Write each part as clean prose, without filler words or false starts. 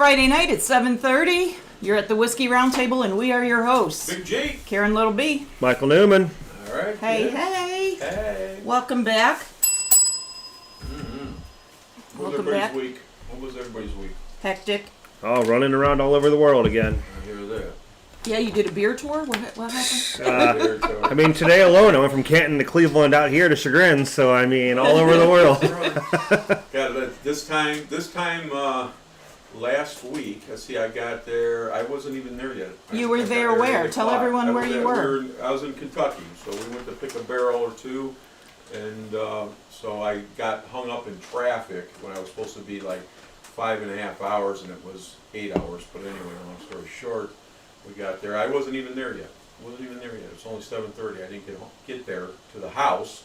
Friday night at 7:30. You're at the Whiskey Roundtable, and we are your hosts. Big G. Karen Little B. Michael Neumann. All right. Hey, kids. hey. Hey. Welcome back. What was Welcome everybody's back. week? What was everybody's week? Hectic. Oh, running around all over the world again. I hear that. Yeah, you did a beer tour? What happened? I mean, today alone, I went from Canton to Cleveland out here to Chagrin, so I mean, all over the world. God, this time, last week, I got there. I wasn't even there yet. You were I got there at where? 8 Tell o'clock. everyone I where was you at- were. I was in Kentucky, so we went to pick a barrel or two, and so I got hung up in traffic when I was supposed to be like 5.5 hours, and it was 8 hours. But anyway, long story short, we got there. I wasn't even there yet. It was only 7:30. I didn't get there to the house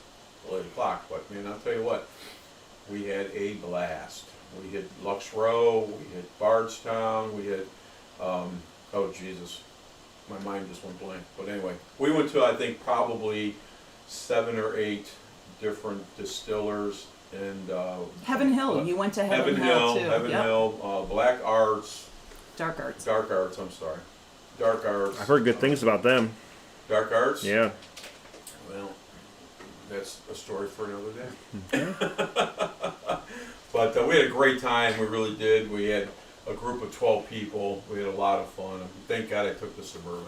till 8 o'clock. But man, I'll tell you what, we had a blast. We hit Lux Row, we hit Bardstown, we hit, oh Jesus, my mind just went blank. But anyway, we went to, I think, probably 7 or 8 different distillers. And Heaven Hill. You went to Heaven Hill, too. Heaven Yep. Hill, Black Arts. Dark Arts. Dark Arts, I'm sorry. Dark Arts. I've heard good things about them. Dark Arts? Yeah. Well, that's a story for another day. But we had a great time. We really did. We had a group of 12 people. We had a lot of fun. Thank God I took the Suburban,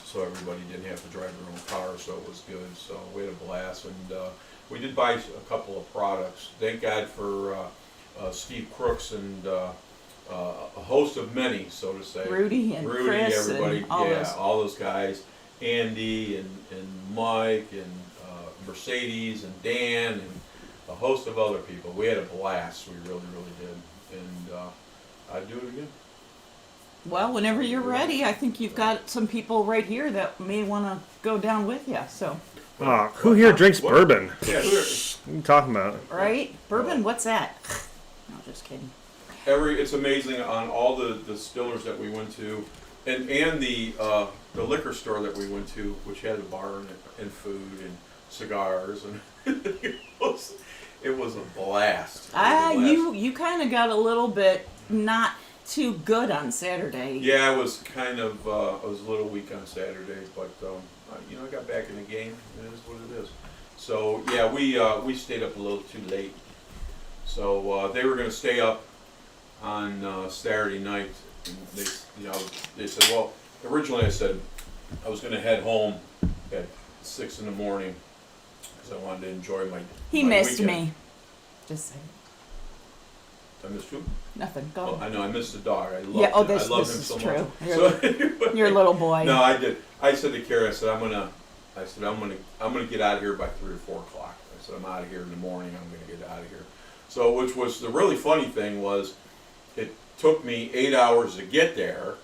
so everybody didn't have to drive their own car, so it was good. So we had a blast, and we did buy a couple of products. Thank God for Steve Crooks and a host of many, so to say. Rudy and Chris everybody, and all those. all those guys. Andy and Mike and Mercedes and Dan and a host of other people. We had a blast. We really, really did. And I'd do it again. Well, whenever you're ready, I think you've got some people right here that may want to go down with you. So, Who here drinks bourbon? Yeah, What are you talking about? right? Bourbon? What's that? No, just kidding. it's amazing on all the distillers that we went to, and the liquor store that we went to, which had a bar and food and cigars, and it was a blast. You kind of got a little bit not too good on Saturday. Yeah, I was kind of I was a little weak on Saturday, but I got back in the game. It is what it is. So yeah, we stayed up a little too late. So they were going to stay up on Saturday night. And they said, well, originally I said I was going to head home at 6 in the morning because I wanted to enjoy my. He my missed weekend. me. Just saying. I missed you. Nothing. Go. Well, I know I missed the dog. I love Yeah, oh, him. this- I love this him is so true. much. So, Your little boy. No, I did. I said to Kara, I'm gonna get out of here by 3 or 4 o'clock. I said I'm out of here in the morning. I'm gonna get out of here. So, which was the really funny thing was, it took me 8 hours to get there,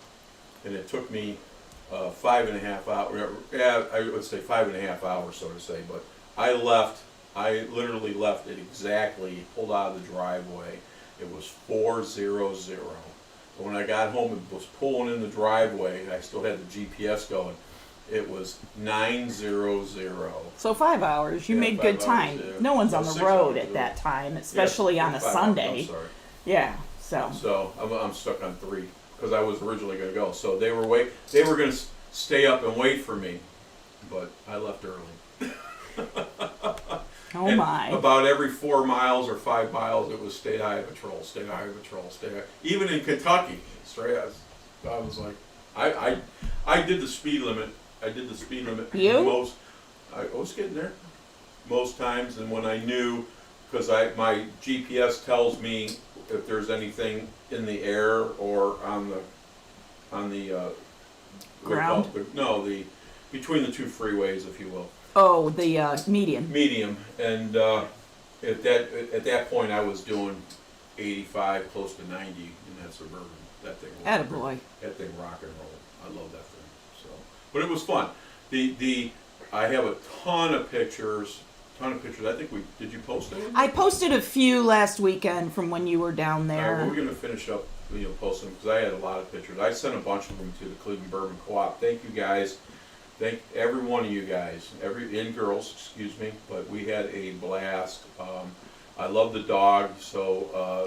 and it took me 5.5 hours. Yeah, I would say 5.5 hours, so to say. But I literally left it exactly. Pulled out of the driveway. It was 4:00. But when I got home and was pulling in the driveway, I still had the GPS going. It was 9:00. So 5 hours. You Yeah, made 5 good hours, time. yeah. No one's on No, the 6 road hours, at that time, especially Yes, on a 5 hours, Sunday. I'm sorry. Yeah. So. So I'm stuck on 3 because I was originally going to go. So they were going to stay up and wait for me, but I left early. Oh And my. About every 4 miles or 5 miles, it was stay high of patrol, stay high of patrol, stay high. Even in Kentucky, straight. I was like, I did the speed limit. I did the speed limit. You? I was getting there most times, and when I knew, because my GPS tells me if there's anything in the air or on the Ground? between the two freeways, if you will. Oh, the median. Medium, and at that point I was doing 85, close to 90 in that Suburban. That thing. Attaboy. That thing rock and roll. I love that thing. So, but it was fun. I have a ton of pictures. I think did you post any? I posted a few last weekend from when you were down there. We're going to finish up, posting them because I had a lot of pictures. I sent a bunch of them to the Cleveland Bourbon Co-op. Thank you guys. Thank every one of you guys, and girls, excuse me. But we had a blast. I love the dog. So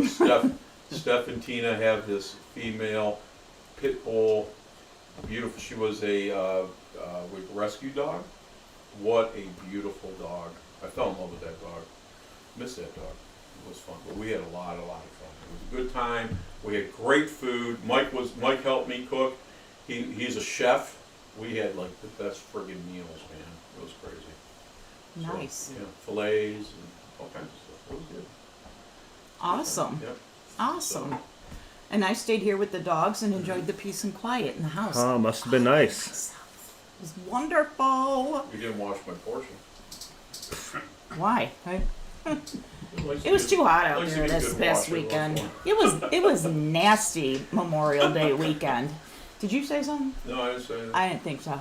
Steph and Tina have this female pit bull, beautiful. She was a rescue dog. What a beautiful dog. I fell in love with that dog. Miss that dog. It was fun. But we had a lot of fun. It was a good time. We had great food. Mike helped me cook. He's a chef. We had like the best friggin' meals, man. It was crazy. Nice. So, yeah, fillets and all kinds of stuff. It was good. Awesome. Yep. Awesome. So, And I stayed here with the dogs and enjoyed the peace and quiet in the house. Oh, must have been nice. It was wonderful. we didn't wash my portion. Why? It It was too hot out Likes to there get this good past wash every weekend. once It was nasty Memorial Day weekend. Did you say something? No, I didn't say that. I didn't think so.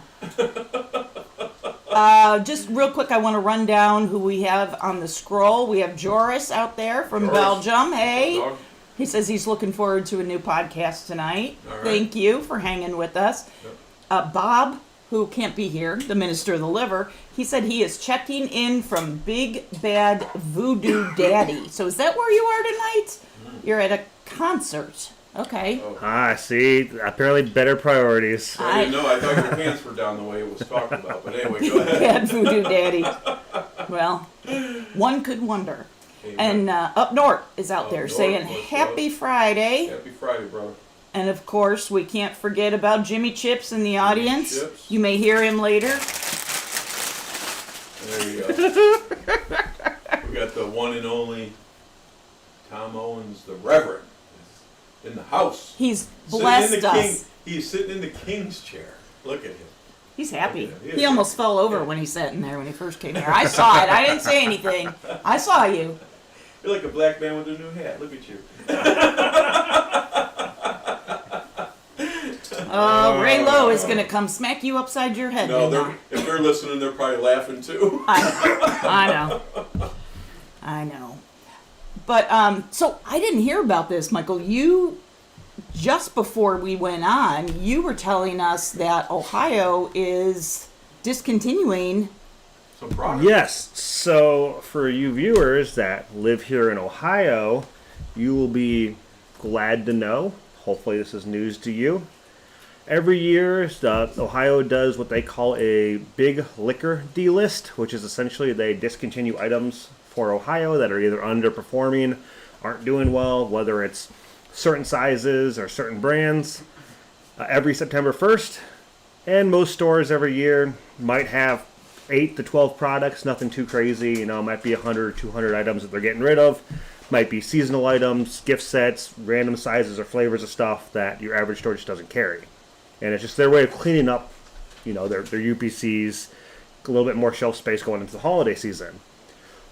Just real quick, I want to run down who we have on the scroll. We have Joris out there from Joris. Belgium. Hey. Dog? He says he's looking forward to a new podcast tonight. All right. Thank you for hanging with us. Yep. Bob, who can't be here, the minister of the liver, he said he is checking in from Big Bad Voodoo Daddy. So is that where you are tonight? You're at a concert. Okay. Oh. Ah, see, apparently better priorities. I didn't know. I thought your pants were down the way it was talked about. But anyway, go ahead. Bad Voodoo Daddy. Well, one could wonder. Amen. And Up North is out Up there North, saying what's Happy up? Friday. Happy Friday, brother. And of course, we can't forget about Jimmy Chips in the audience. Chips. You may hear him later. There you go. We got the one and only Tom Owens, the Reverend, is in the house. He's Sitting in blessed the us. He's sitting in the king's chair. Look at him. He's happy. Yeah, he is He almost happy. fell over when he sat in there when he first came here. I saw it. I didn't say anything. I saw you. You're like a black man with a new hat. Look at you. Oh, Ray Lowe is going to come smack you upside your head. No, now. if they're listening, they're probably laughing too. I know. I know. But, so I didn't hear about this, Michael. You, just before we went on, you were telling us that Ohio is discontinuing. Some product. Yes, so for you viewers that live here in Ohio, you will be glad to know, hopefully this is news to you. Every year, Ohio does what they call a big liquor delist, which is essentially they discontinue items for Ohio that are either underperforming, aren't doing well, whether it's certain sizes or certain brands, every September 1st. And most stores every year might have 8 to 12 products, nothing too crazy, you know, might be 100 or 200 items that they're getting rid of. Might be seasonal items, gift sets, random sizes or flavors of stuff that your average store just doesn't carry. And it's just their way of cleaning up, you know, their UPCs, a little bit more shelf space going into the holiday season.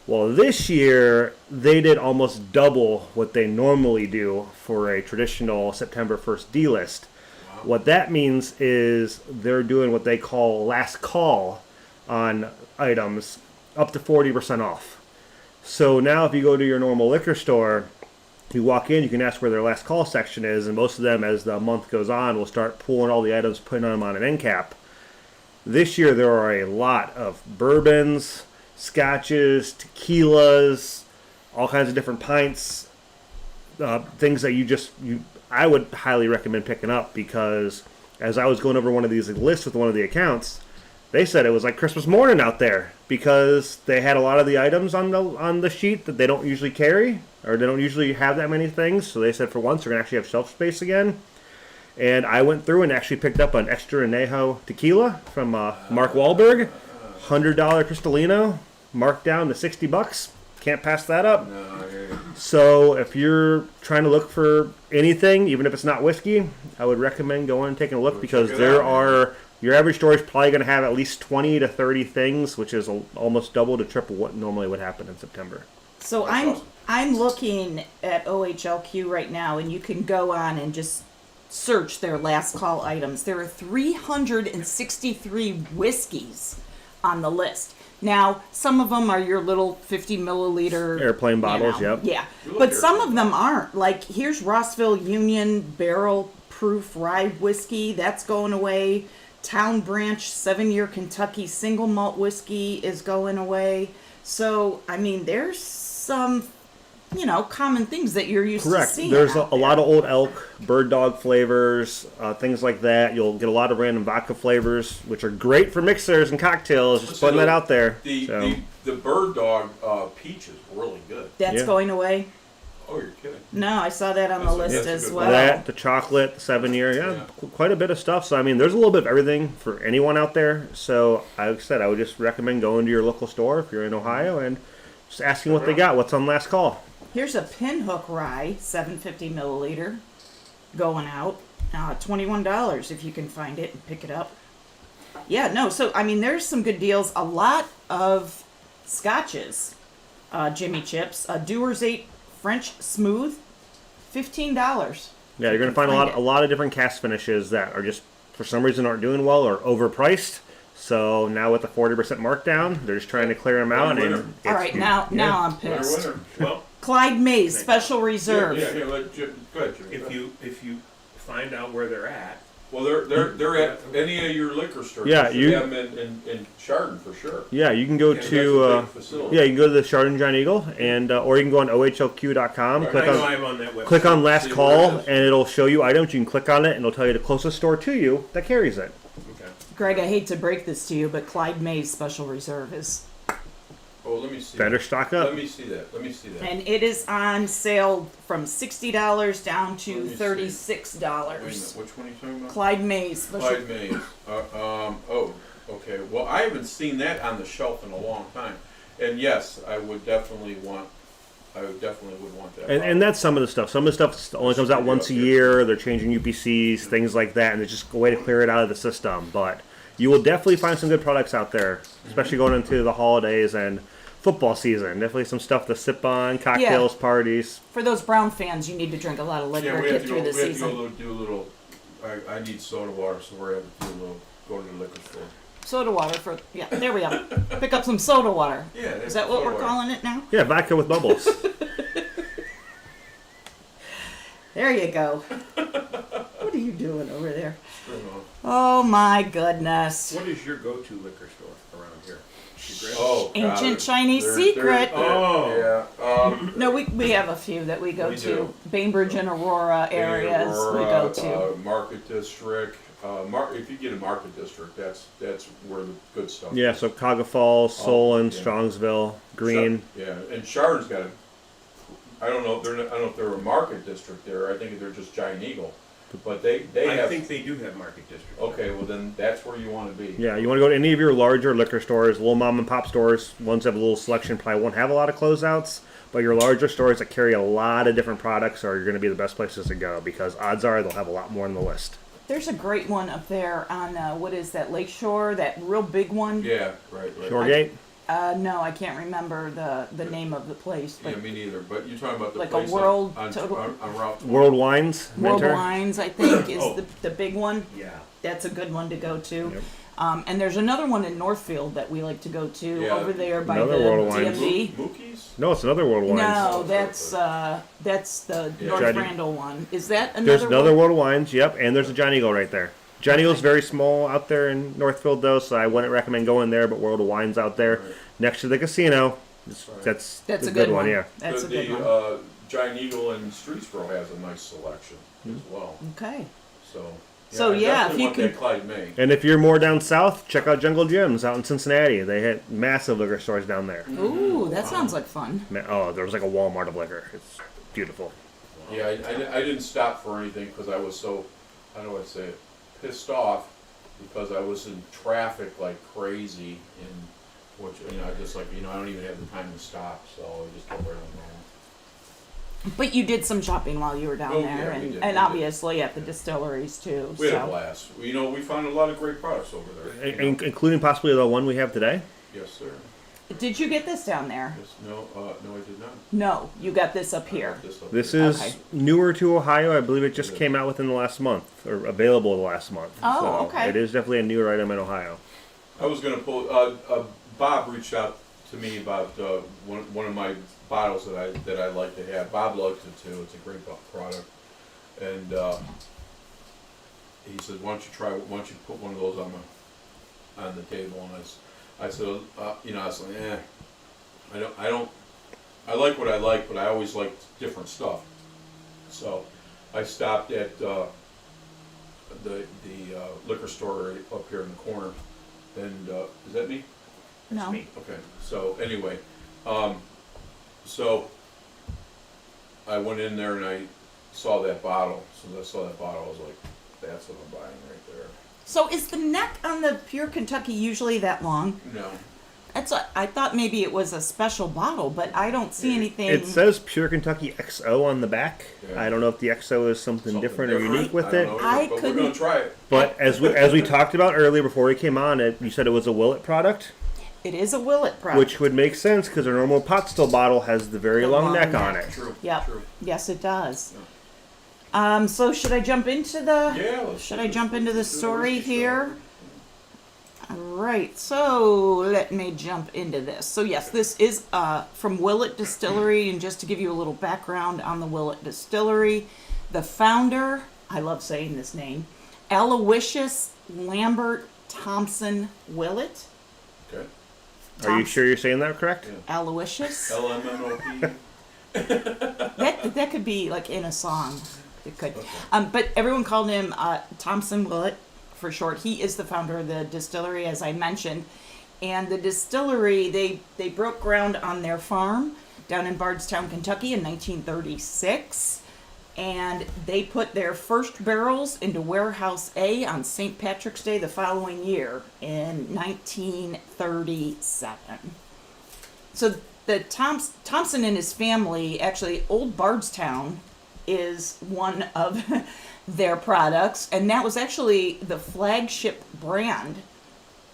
Well, this year, they did almost double what they normally do for a traditional September 1st delist. Wow. What that means is they're doing what they call last call on items up to 40% off. So now if you go to your normal liquor store, you walk in, you can ask where their last call section is, and most of them, as the month goes on, will start pulling all the items, putting them on an end cap. This year there are a lot of bourbons, scotches, tequilas, all kinds of different pints, things that I would highly recommend picking up, because as I was going over one of these lists with one of the accounts, they said it was like Christmas morning out there because they had a lot of the items on the sheet that they don't usually carry, or they don't usually have that many things. So they said for once they're going to actually have shelf space again. And I went through and actually picked up an extra añejo tequila from Mark Wahlberg, $100 Cristalino, marked down to $60. Can't pass that up. No, I hear you. So if you're trying to look for anything, even if it's not whiskey, I would recommend going and taking a look, because check it there out, are, your average store is probably going to have at least 20 to 30 things, which is almost double to triple what normally would happen in September. So That's awesome. I'm looking at OHLQ right now, and you can go on and just search their last call items. There are 363 whiskeys on the list. Now, some of them are your little 50 milliliter Airplane bottles, you know, yep. Yeah, You look but some airplane. of them aren't. Like, here's Rossville Union Barrel Proof Rye Whiskey. That's going away. Town Branch 7-year Kentucky Single Malt Whiskey is going away. So, I mean, there's some common things that you're used to Correct. seeing. There's out a there. lot of old elk, bird dog flavors, things like that. You'll get a lot of random vodka flavors, which are great for mixers and cocktails. Just putting that out there. The bird dog peach is really good. That's Yeah. going away. Oh, you're kidding. No, I saw that on the That's a- list that's a as good well. one. That, the chocolate, the 7-year, quite a bit of stuff. So, I mean, there's a little bit of everything for anyone out there. So, like I said, I would just recommend going to your local store if you're in Ohio and just asking what they got, what's on last call. Here's a Pinhook Rye, 750 milliliter, going out. $21 if you can find it and pick it up. Yeah, no, so, I mean, there's some good deals. A lot of scotches, Jimmy Chips. Dewar's 8 French Smooth, $15. Yeah, you're going to find a lot of different cast finishes that are just, for some reason, aren't doing well or overpriced. So now with the 40% markdown, they're just trying to clear them out. Winner. And All right, now I'm pissed. Winner. Well, Clyde Mays Special Reserve. yeah, let Jim, go ahead, Jimmy. If you find out where they're at, Well, they're at any of your liquor stores. Yeah, you have them in Chardon for sure. yeah, you can go Yeah, that's to a big facility. you can go to the Chardon Giant Eagle and or you can go on ohlq.com. Right. Click I know on I'm on that website. click on last See call where it is. and it'll show you items. You can click on it and it'll tell you the closest store to you that carries it. Okay. Greg, I hate to break this to you, but Clyde Mays Special Reserve is, Oh, let me see. Better stock up. Let me see that. and it is on sale from $60 down to Let me see. $36. Wait a minute, which one are you talking about? Clyde Mays Special. Clyde Mays. Oh, okay. Well, I haven't seen that on the shelf in a long time. And yes, I would definitely would want that. And that's some of the stuff. Some of the stuff only comes out once a year. They're changing UPCs, things like that, and it's just a way to clear it out of the system. But you will definitely find some good products out there, especially going into the holidays and football season. Definitely some stuff to sip on, cocktails, parties. For those Brown fans, you need to drink a lot of liquor yeah, to we get have to through go. the We have to season. do a little. I need soda water, so we're having to do a little. Go to the liquor store. Soda water for, yeah, there we go. Pick up some soda water. Yeah. Is that what we're calling it now? Yeah, vodka with bubbles. There you go. What are you doing over there? Oh my goodness. What is your go-to liquor store around here? Sugar? Oh, God, Ancient there's- Chinese there's- secret. Oh. Yeah. No, we have a few that we go We to. do. Bainbridge and Aurora areas we go to. Market District. If you get a Market District, that's where the good stuff. Yeah, is. so Cuyahoga Falls, Solon, yeah. Strongsville, Green. Yeah, and Chardon's got a. I don't know if they're a Market District there. I think they're just Giant Eagle, but they I have. think they do have market district. Okay, well then that's where you want to be. Yeah, you want to go to any of your larger liquor stores, little mom and pop stores, ones that have a little selection probably won't have a lot of closeouts, but your larger stores that carry a lot of different products are going to be the best places to go because odds are they'll have a lot more on the list. There's a great one up there on, what is that, Lakeshore? That real big one? Yeah, right. Shoregate? No, I can't remember the name of the place. But Yeah, me neither. But you're talking about the Like a place world on total- Route 20. World Wines? World Minter? Wines, I think, is Oh. the big one. Yeah. That's a good one to go to. Yep. And there's another one in Northfield that we like to go to Yeah. over there by Another the World Wines. DMV. Mookie's? No, it's another World Wines. No, that's the Yeah. North Giant- Randall one. Is that another There's another one? World Wines, yep, and there's a Giant Eagle right there. Giant Eagle's very small out there in Northfield, though, so I wouldn't recommend going there, but World of Wine's out there Right. next to the casino. Right. That's That's a a good one, yeah. That's a the good one. Giant Eagle in Streetsboro has a nice selection as well. Okay. So. So, I yeah, definitely if you want can- that Clyde May. And if you're more down south, check out Jungle Gyms out in Cincinnati. They had massive liquor stores down there. Ooh, that sounds like fun. Oh, there was like a Walmart of liquor. It's beautiful. Yeah, I didn't stop for anything because I was so, how do I say it, pissed off because I was in traffic like crazy and which I just like I don't even have the time to stop, so I just kept right on going. But you did some shopping while you were down Oh, there, yeah, we and, did, and we obviously at the distilleries too. We had a So blast. We found a lot of great products over there. Including possibly the one we have today. Yes, sir. did you get this down there? Yes, no, I did not. No, you got this up here. This here. is Okay. newer to Ohio. I believe it just came out within the last month, or available the last month. Oh, so okay. It is definitely a newer item in Ohio. I was gonna pull. Bob reached out to me about one of my bottles that I like to have. Bob likes it too. It's a great product, and he said, "Why don't you put one of those on the table?" And I said, I was like, I I like what I like, but I always liked different stuff. So I stopped at the liquor store up here in the corner, and is that me? No. Me. Okay. So anyway, so I went in there and I saw that bottle. So as I saw that bottle, I was like, "That's what I'm buying right there." So is the neck on the Pure Kentucky usually that long? No. I thought maybe it was a special bottle, but I don't see anything. It says Pure Kentucky XO on the back. Yeah. I don't know if the XO is something different or unique with I don't it. know either, I but we're couldn't- gonna try it. But as we talked about earlier before we came on, you said it was a Willett product, It is a Willett product. which would make sense because our normal pot still bottle has the very The long long neck neck. on it. True. Yep. True. Yes, it does. So should I jump into the? Yeah. Let's Should do I this. jump into the Let's do story this. here? All right, so let me jump into this. So yes, this is from Willett Distillery, and just to give you a little background on the Willett Distillery, the founder, I love saying this name, Aloysius Lambert Thompson Willett. Okay. Are you sure you're saying that correct? Yeah. Aloysius? LMNOP. That could be like in a song. It could. But everyone called him Thompson Willett for short. He is the founder of the distillery, as I mentioned. And the distillery, they broke ground on their farm down in Bardstown, Kentucky in 1936. And they put their first barrels into Warehouse A on St. Patrick's Day the following year in 1937. So the Thompson and his family, actually, Old Bardstown is one of their products, and that was actually the flagship brand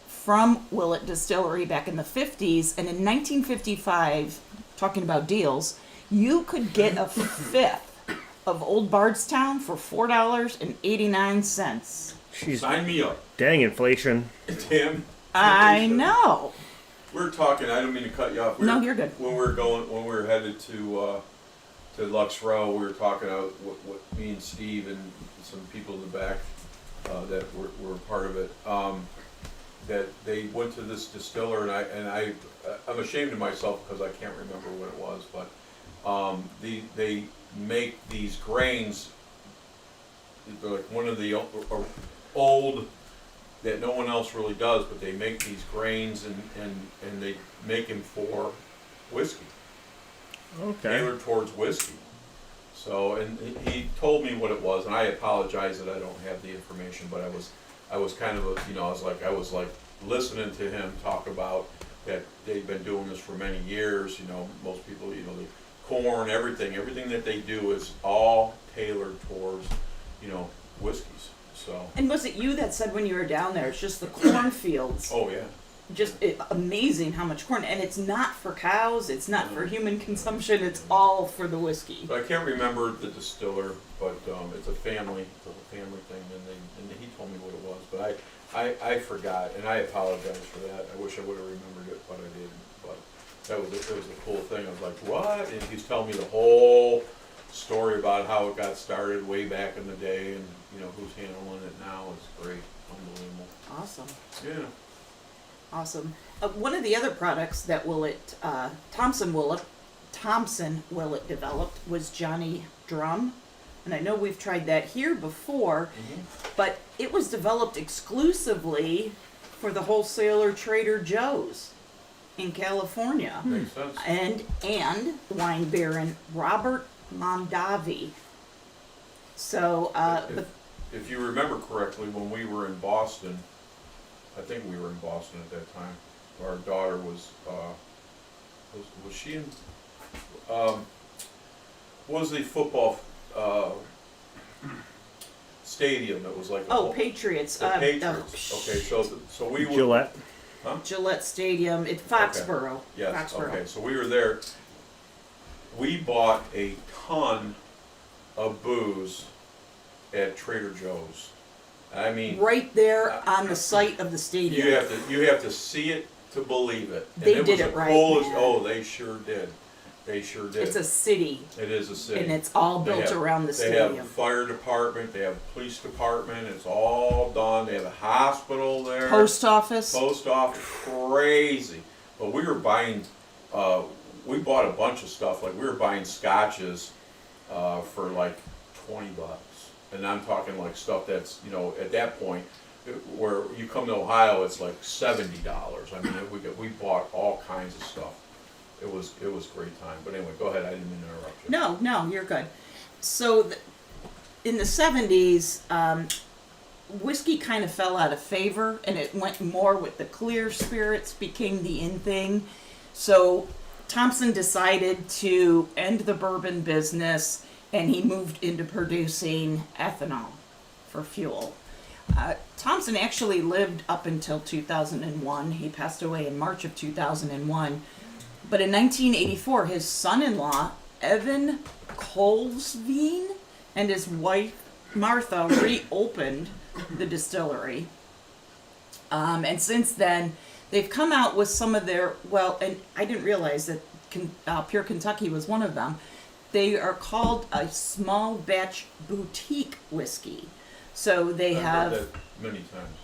from Willett Distillery back in the 50s. And in 1955, talking about deals, you could get a fifth of Old Bardstown for $4.89. She's Sign me up. dang inflation. Damn. I know. We're talking. I don't mean to cut you off. No, you're good. When we were headed to Lux Row, we were talking about what me and Steve and some people in the back that were part of it. That they went to this distiller, and I'm ashamed of myself because I can't remember what it was, but they make these grains. They're like one of the old that no one else really does, but they make these grains and they make them for whiskey, Okay. tailored towards whiskey. So, and he told me what it was, and I apologize that I don't have the information, but I was kind of I was like listening to him talk about that they've been doing this for many years. Most people, the corn, everything that they do is all tailored towards, whiskeys. So. And was it you that said when you were down there, it's just the cornfields? Oh yeah. Just amazing how much corn. And it's not for cows, it's not for human consumption, it's all for the whiskey. But I can't remember the distiller, but it's a family thing, and he told me what it was, but I forgot, and I apologize for that. I wish I would have remembered it, but I didn't. But it was a cool thing. I was like, what? And he's telling me the whole story about how it got started way back in the day, and who's handling it now. It's great, unbelievable. Awesome. Yeah. Awesome. One of the other products that Thompson Willett developed was Johnny Drum. And I know we've tried that here before, but it was developed exclusively for the wholesaler Trader Joe's in California. Makes sense. And wine baron Robert Mondavi. So, If you remember correctly, when we were in Boston, I think we were in Boston at that time. Our daughter was she in? Was the football stadium that was like? Patriots. The Patriots. Okay, so we were Gillette. Gillette Stadium. It's Foxborough. Okay. Yes. Foxborough. Okay, so we were there. We bought a ton of booze at Trader Joe's. I mean, Right there on the site of the stadium. you have to see it to believe it. And They it did was it the right. coolest. Oh, they sure did. They sure did. It's a city, It is a city. and it's all They built have- around the They stadium. have fire department. They have police department. It's all done. They have a hospital there. Post office. Post office. Crazy. But we were buying we bought a bunch of stuff. Like we were buying scotches for like $20, and I'm talking like stuff that's at that point where you come to Ohio, it's like $70. I mean, we bought all kinds of stuff. It was a great time. But anyway, go ahead. I didn't mean to interrupt you. No, you're good. So in the 70s, whiskey kind of fell out of favor, and it went more with the clear spirits became the in thing. So Thompson decided to end the bourbon business, and he moved into producing ethanol for fuel. Thompson actually lived up until 2001. He passed away in March of 2001. But in 1984, his son-in-law, Evan Colesveen, and his wife, Martha, reopened the distillery. And since then, they've come out with some of their, and I didn't realize that Pure Kentucky was one of them. They are called a small batch boutique whiskey. So they I've have heard that many times.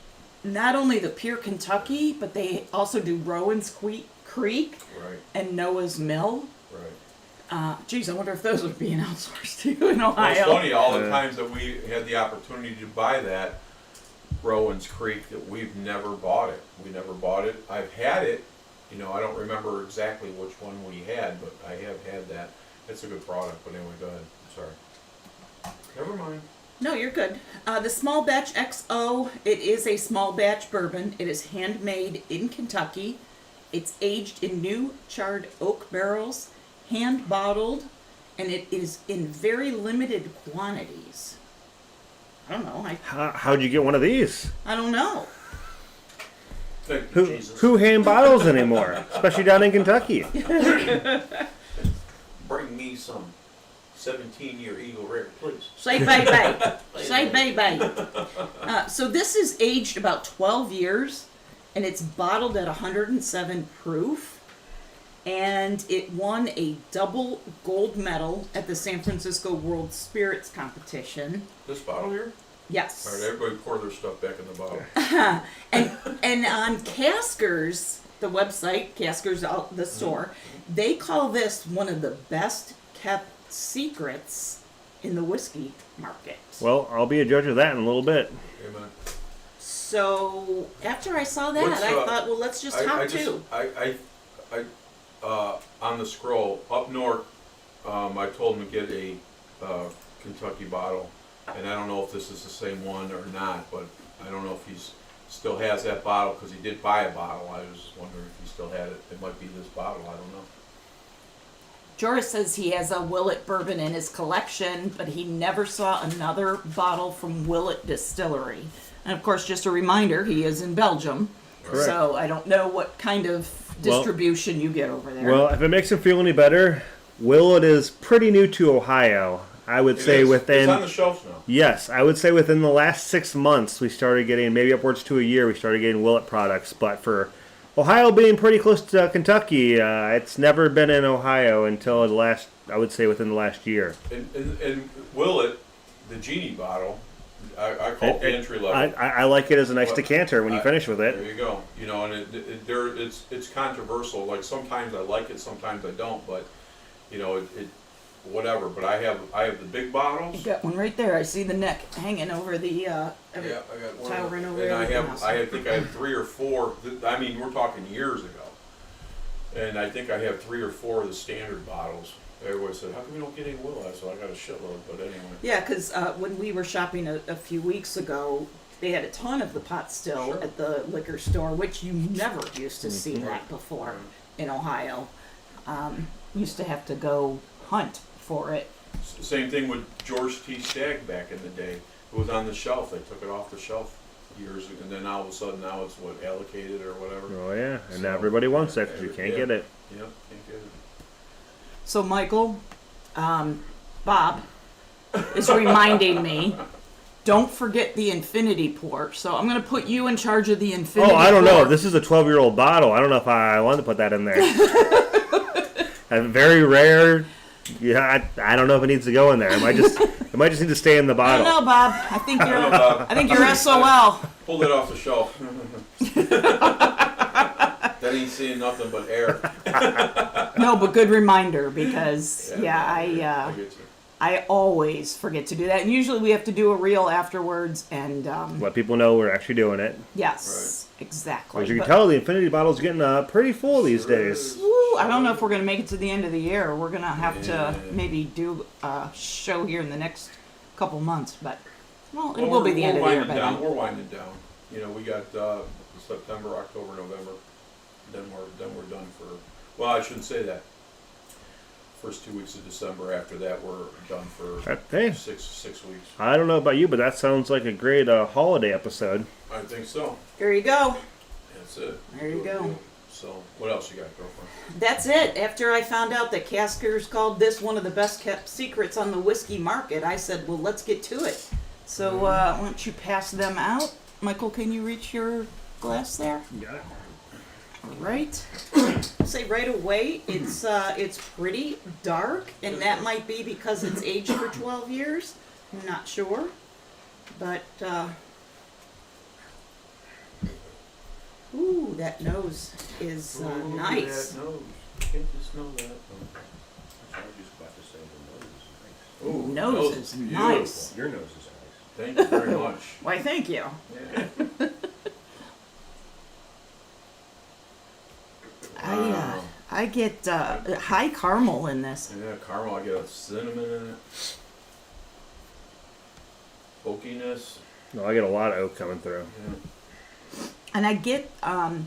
not only the Pure Kentucky, but they also do Rowan's Creek Right. and Noah's Mill. Right. Geez, I wonder if those are being outsourced too in Well, Ohio. it's funny, all the times that we had the opportunity to buy that Rowan's Creek, that we've never bought it. We never bought it. I've had it. I don't remember exactly which one we had, but I have had that. It's a good product. But anyway, go ahead. Sorry. Never mind. No, you're good. The Small Batch XO, it is a small batch bourbon. It is handmade in Kentucky. It's aged in new charred oak barrels, hand bottled, and it is in very limited quantities. I don't know. How'd you get one of these? I don't know. Thank you, Jesus. Who hand bottles anymore? Especially down in Kentucky. Bring me some 17-year Eagle Rare, please. Say baby. Say baby. So this is aged about 12 years, and it's bottled at 107 proof. And it won a double gold medal at the San Francisco World Spirits Competition. This bottle here? Yes. All right, everybody pour their stuff back in the bottle. And on Caskers, the website, Caskers, the store, they call this one of the best kept secrets in the whiskey market. Well, I'll be a judge of that in a little bit. Amen. So after I saw that, What's, I thought, well, let's just talk too. On the scroll up north, I told him to get a Kentucky bottle, and I don't know if this is the same one or not, but I don't know if he still has that bottle, because he did buy a bottle. I was just wondering if he still had it. It might be this bottle. I don't know. Joris says he has a Willett bourbon in his collection, but he never saw another bottle from Willett Distillery. And of course, just a reminder, he is in Belgium. Correct. So I don't know what kind of distribution you get over there. Well, if it makes him feel any better, Willett is pretty new to Ohio. I would say It's within... on the shelf now. Yes, I would say within the last 6 months, we started getting, maybe upwards to a year, we started getting Willett products. But for Ohio being pretty close to Kentucky, it's never been in Ohio until the last, I would say within the last year. And Willett, the Genie bottle, I call it the entry level. I like it as a nice decanter when you finish with it. There you go. And it's controversial. Like sometimes I like it, sometimes I don't. But whatever. But I have the big bottles. You got one right there. I see the neck hanging over the Yeah, I got one. towering over And everything else. I think I have 3 or 4. I mean, we're talking years ago. And I think I have 3 or 4 of the standard bottles. Everybody said, "How come you don't get any Willow?" I said, "I got a shitload." But anyway. Yeah, because when we were shopping a few weeks ago, they had a ton of the pot still Sure. at the liquor store, which you never used to see that before in Ohio. Used to have to go hunt for it. Same thing with George T. Stagg back in the day. It was on the shelf. They took it off the shelf years ago, and then all of a sudden now it's allocated or whatever. Oh yeah, and So, everybody wants it because you can't get it. Yep, can't get it. So Michael, Bob is reminding me, don't forget the infinity pour. So I'm going to put you in charge of the infinity pour. Oh, I don't know. This is a 12-year-old bottle. I don't know if I want to put that in there. A very rare. Yeah, I don't know if it needs to go in there. It might just need to stay in the I bottle. don't know, Bob. I think you're know, Bob. I think you're SOL. Pull it off the shelf. That ain't seeing nothing but air. No, but good reminder because I get you. I always forget to do that, and usually we have to do a reel afterwards. And Let people know we're actually doing it. yes, exactly. As you can But- tell, the infinity bottle's getting pretty full these days. Woo, I don't know if we're gonna make it to the end of the year. We're gonna have to Yeah. maybe do a show here in the next couple months, but well, it Well, will be the we're end of the year winding by down. then. We're winding down. You know, we got September, October, November. Then we're done for. Well, I shouldn't say that. First 2 weeks of December. After that, we're done for Hey, 6 weeks. I don't know about you, but that sounds like a great holiday episode. I think so. There you go. That's it. There you go. So, what else you got, girlfriend? That's it. After I found out that Caskers called this one of the best kept secrets on the whiskey market, I said, well, let's get to it. So, why don't you pass them out? Michael, can you reach your glass there? Got it. Right. Say right away, it's pretty dark, and that might be because it's aged for 12 years. I'm not sure, but ooh, that nose is nice. That nose. Can't you smell that? I was just about to say the nose is nice. Ooh, Nose is nice. Your nose is nice. Thank you very much. Why, thank you. Yeah. I get high caramel in this. Yeah, caramel. I get a cinnamon in it. Oakiness. No, I get a lot of oak coming through. Yeah. And I get,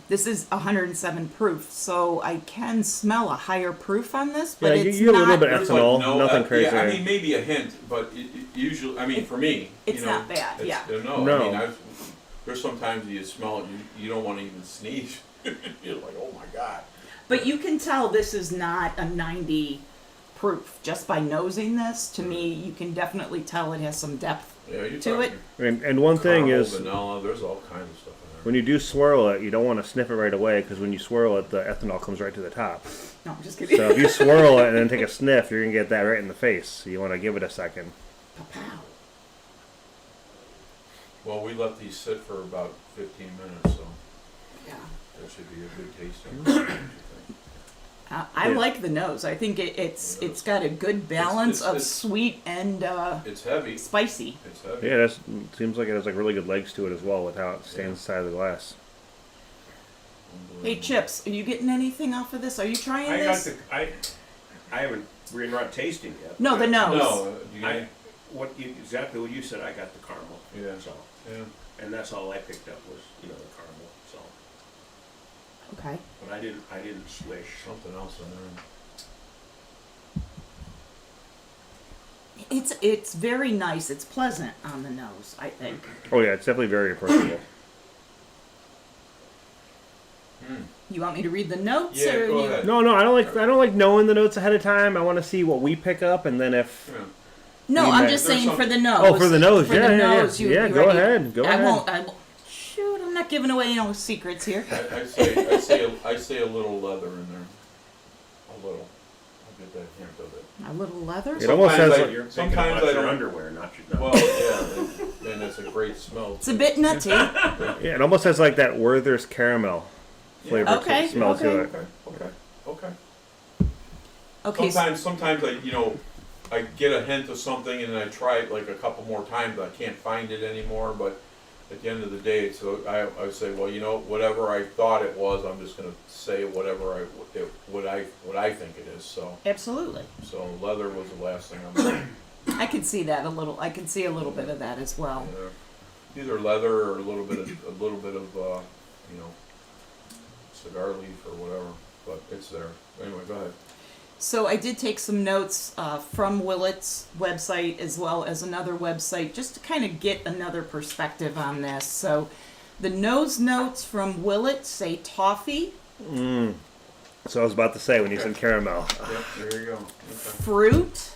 this is 107 proof, so I can smell a higher proof on this, but Yeah, it's you get a little not, bit of There's ethanol, like nothing crazy. Yeah, I mean, maybe a hint, but usually, I mean, for me, It's you know, not bad, it's- yeah. No, No. I mean, there's sometimes you smell it, you don't want to even sneeze. You're like, oh my god. but you can tell this is not a 90 proof. Just by nosing this, to me, you can definitely tell it has some depth Yeah, you to it. And one thing is, vanilla. There's all kinds of stuff in there. when you do swirl it, you don't want to sniff it right away because when you swirl it, the ethanol comes right to the top. No, I'm just kidding. So if you swirl it and then take a sniff, you're gonna get that right in the face. So you want to give it a second. Pow. Well, we let these sit for about 15 minutes, so Yeah. that should be a good tasting. I Yeah. like the nose. I think it's got a good balance of it's- sweet and It's heavy. spicy. It's heavy. Yeah, that seems like it has like really good legs to it as well with how it stands inside of the glass. Hey, Chips, are you getting anything off of this? Are you trying I got this? I haven't. We're not tasting yet. No, the nose. No, you got, Exactly what you said. I got the caramel. Yeah. So, yeah. and that's all I picked up was the caramel. So, Okay. but I didn't swish. Something else in there. It's very nice. It's pleasant on the nose, I think. Oh yeah, it's definitely very approachable. You want me to read the notes? Yeah, or go you... ahead. No, I don't like knowing the notes ahead of time. I want to see what we pick up, and then if Yeah. No, You I'm may- just There's saying some- for the nose. Oh, for the nose. For Yeah, the yeah, yeah. nose, Yeah, you go ready? ahead, go I ahead. won't. Shoot, I'm not giving away no secrets here. I say a little leather in there. A little. I'll get that hint of it. A little leather. It almost Sometimes has I- like, You're thinking Sometimes about I your don't- underwear, not your. Well, yeah, and it's a great smell. It's a bit nutty. yeah, it almost has like that Werther's caramel flavor Okay, smell to okay. it. Okay. Okay. Sometimes I get a hint of something and then I try it like a couple more times, but I can't find it anymore. But at the end of the day, I say, well, whatever I thought it was, I'm just gonna say whatever what I think it is. So Absolutely. leather was the last thing I'm saying. I can see that a little. I can see a little bit of that as well. Either leather or a little bit of cigar leaf or whatever, but it's there. Anyway, go ahead. So I did take some notes from Willett's website as well as another website just to kind of get another perspective on this. So the nose notes from Willett say toffee, So I was about to say when you said caramel. Yep, there you go. Okay. fruit,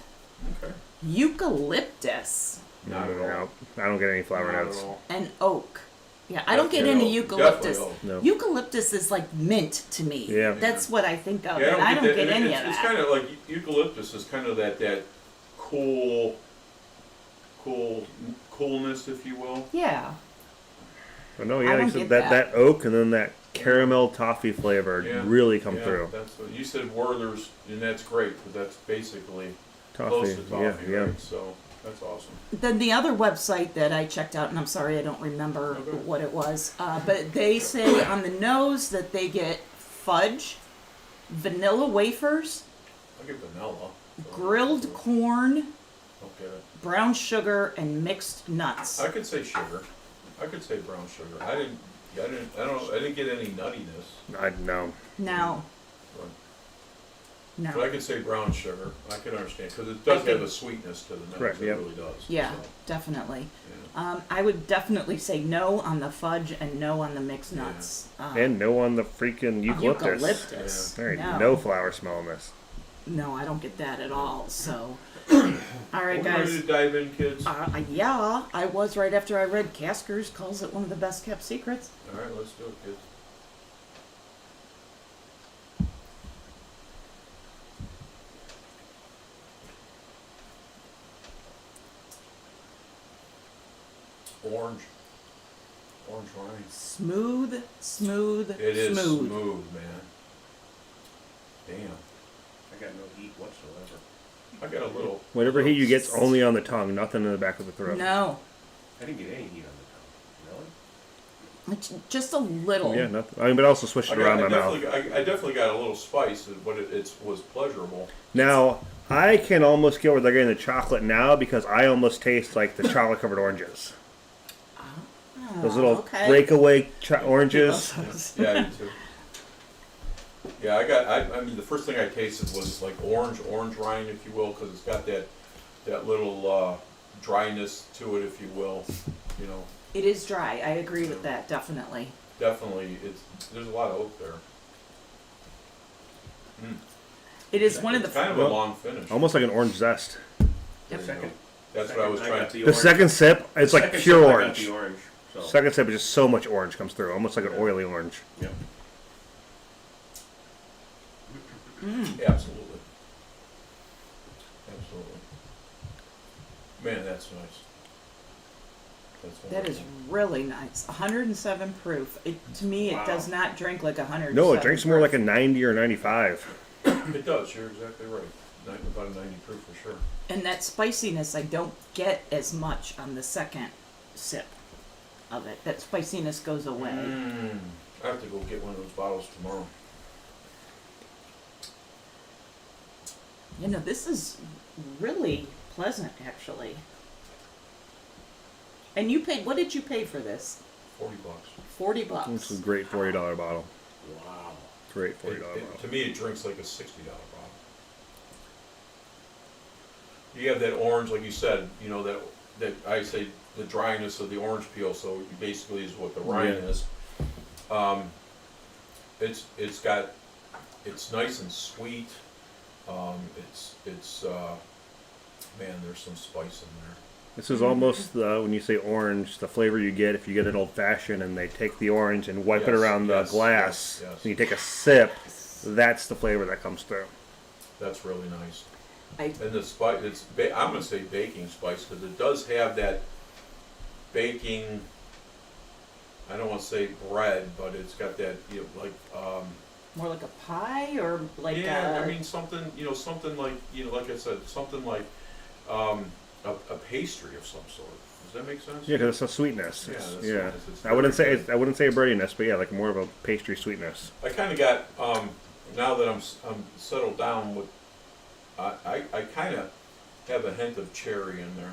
Okay. eucalyptus, Not at all. No, I don't get any flower Not at notes. all. and oak. Yeah, I don't get Definitely any oak. eucalyptus. Definitely No. Eucalyptus is like mint to me. Yeah. That's what I think of, Yeah, and I don't get that. any It's of It's that. kind of like eucalyptus is kind of that coolness, if you will. Yeah. But no, I yeah, don't you said get that that. oak and then that caramel toffee flavor Yeah, really come yeah, through. That's what you said, Werther's, and that's great because that's basically Toffee, close to toffee, yeah. right? So that's awesome. Then the other website that I checked out, and I'm sorry I don't remember Okay. what it was, but they say on the nose that they get fudge, vanilla wafers, I'll get vanilla. grilled corn, Okay. brown sugar, and mixed nuts. I could say sugar. I could say brown sugar. I didn't get any nuttiness. I know. Now, But no. I could say brown sugar. I can understand because it does I have think- a sweetness to the nose. Correct, It yep. really does. Yeah, So, definitely. yeah. I would definitely say no on the fudge and no on the mixed Yeah. nuts. And no on the freaking eucalyptus. Eucalyptus. There ain't No. no flower smell in this. No, I don't get that at all. So, all right, Are we ready guys. to dive in, kids? Yeah, I was right after I read Caskers calls it one of the best kept secrets. All right, let's do it, kids. Orange. Orange wine. Smooth, smooth, It is smooth. smooth, man. Damn. I got no heat whatsoever. I got a little. Whatever heat you get's only on the tongue, nothing in the back of the throat. No, I didn't get any heat on the tongue. Really? it's just a little. Yeah, nothing. I mean, but also switch it around my mouth. I definitely got a little spice, but it was pleasurable. Now, I can almost get where they're getting the chocolate now because I almost taste like the chocolate covered oranges. Oh, Those little okay. breakaway oranges. Yeah, I do too. Yeah, I mean, the first thing I tasted was like orange rind, if you will, because it's got that little dryness to it, if you will. You know, It is dry. I agree with that, definitely. definitely, there's a lot of oak there. It is one of It's the. kind of a long finish. Almost like an orange zest. There you go. Second. That's what I was trying got to. The orange. second sip, it's like Second pure sip, I got orange. the orange. So. Second sip is just so much orange comes through, almost like an oily orange. Yep. Absolutely. Absolutely. Man, that's nice. That's That is wonderful. really nice. 107 proof. To me, Wow. it does not drink like 107. No, it drinks more proof. like a 90 or 95. It does. You're exactly right. About a 90 proof for sure. And that spiciness, I don't get as much on the second sip of it. That spiciness goes away. I have to go get one of those bottles tomorrow. You know, this is really pleasant, actually. And you paid, what did you pay for this? $40. 40 bucks. It's a great $40 bottle. Wow. Great $40 bottle. To me, it drinks like a $60 bottle. You have that orange, like you said, you know, that I say the dryness of the orange peel, so basically is what the rind Yeah. is. It's nice and sweet. Man, there's some spice in there. This is almost when you say orange, the flavor you get if you get an old fashioned and they take the orange and wipe it Yes, around the yes, glass. yes, yes. And you take a sip, that's the flavor that comes through. That's really nice. I, And the spice, I'm gonna say baking spice, because it does have that baking, I don't wanna say bread, but it's got that, you know, like, more like a pie or like yeah, a... I mean, something like, like I said, something like, a pastry of some sort. Does that make sense? Yeah, because it's a sweetness. Yeah, It's- that's yeah. sweetness. It's I wouldn't say very good. I wouldn't say a breadiness, but yeah, like more of a pastry sweetness. I kind of got, now that I'm settled down with, I kind of have a hint of cherry in there.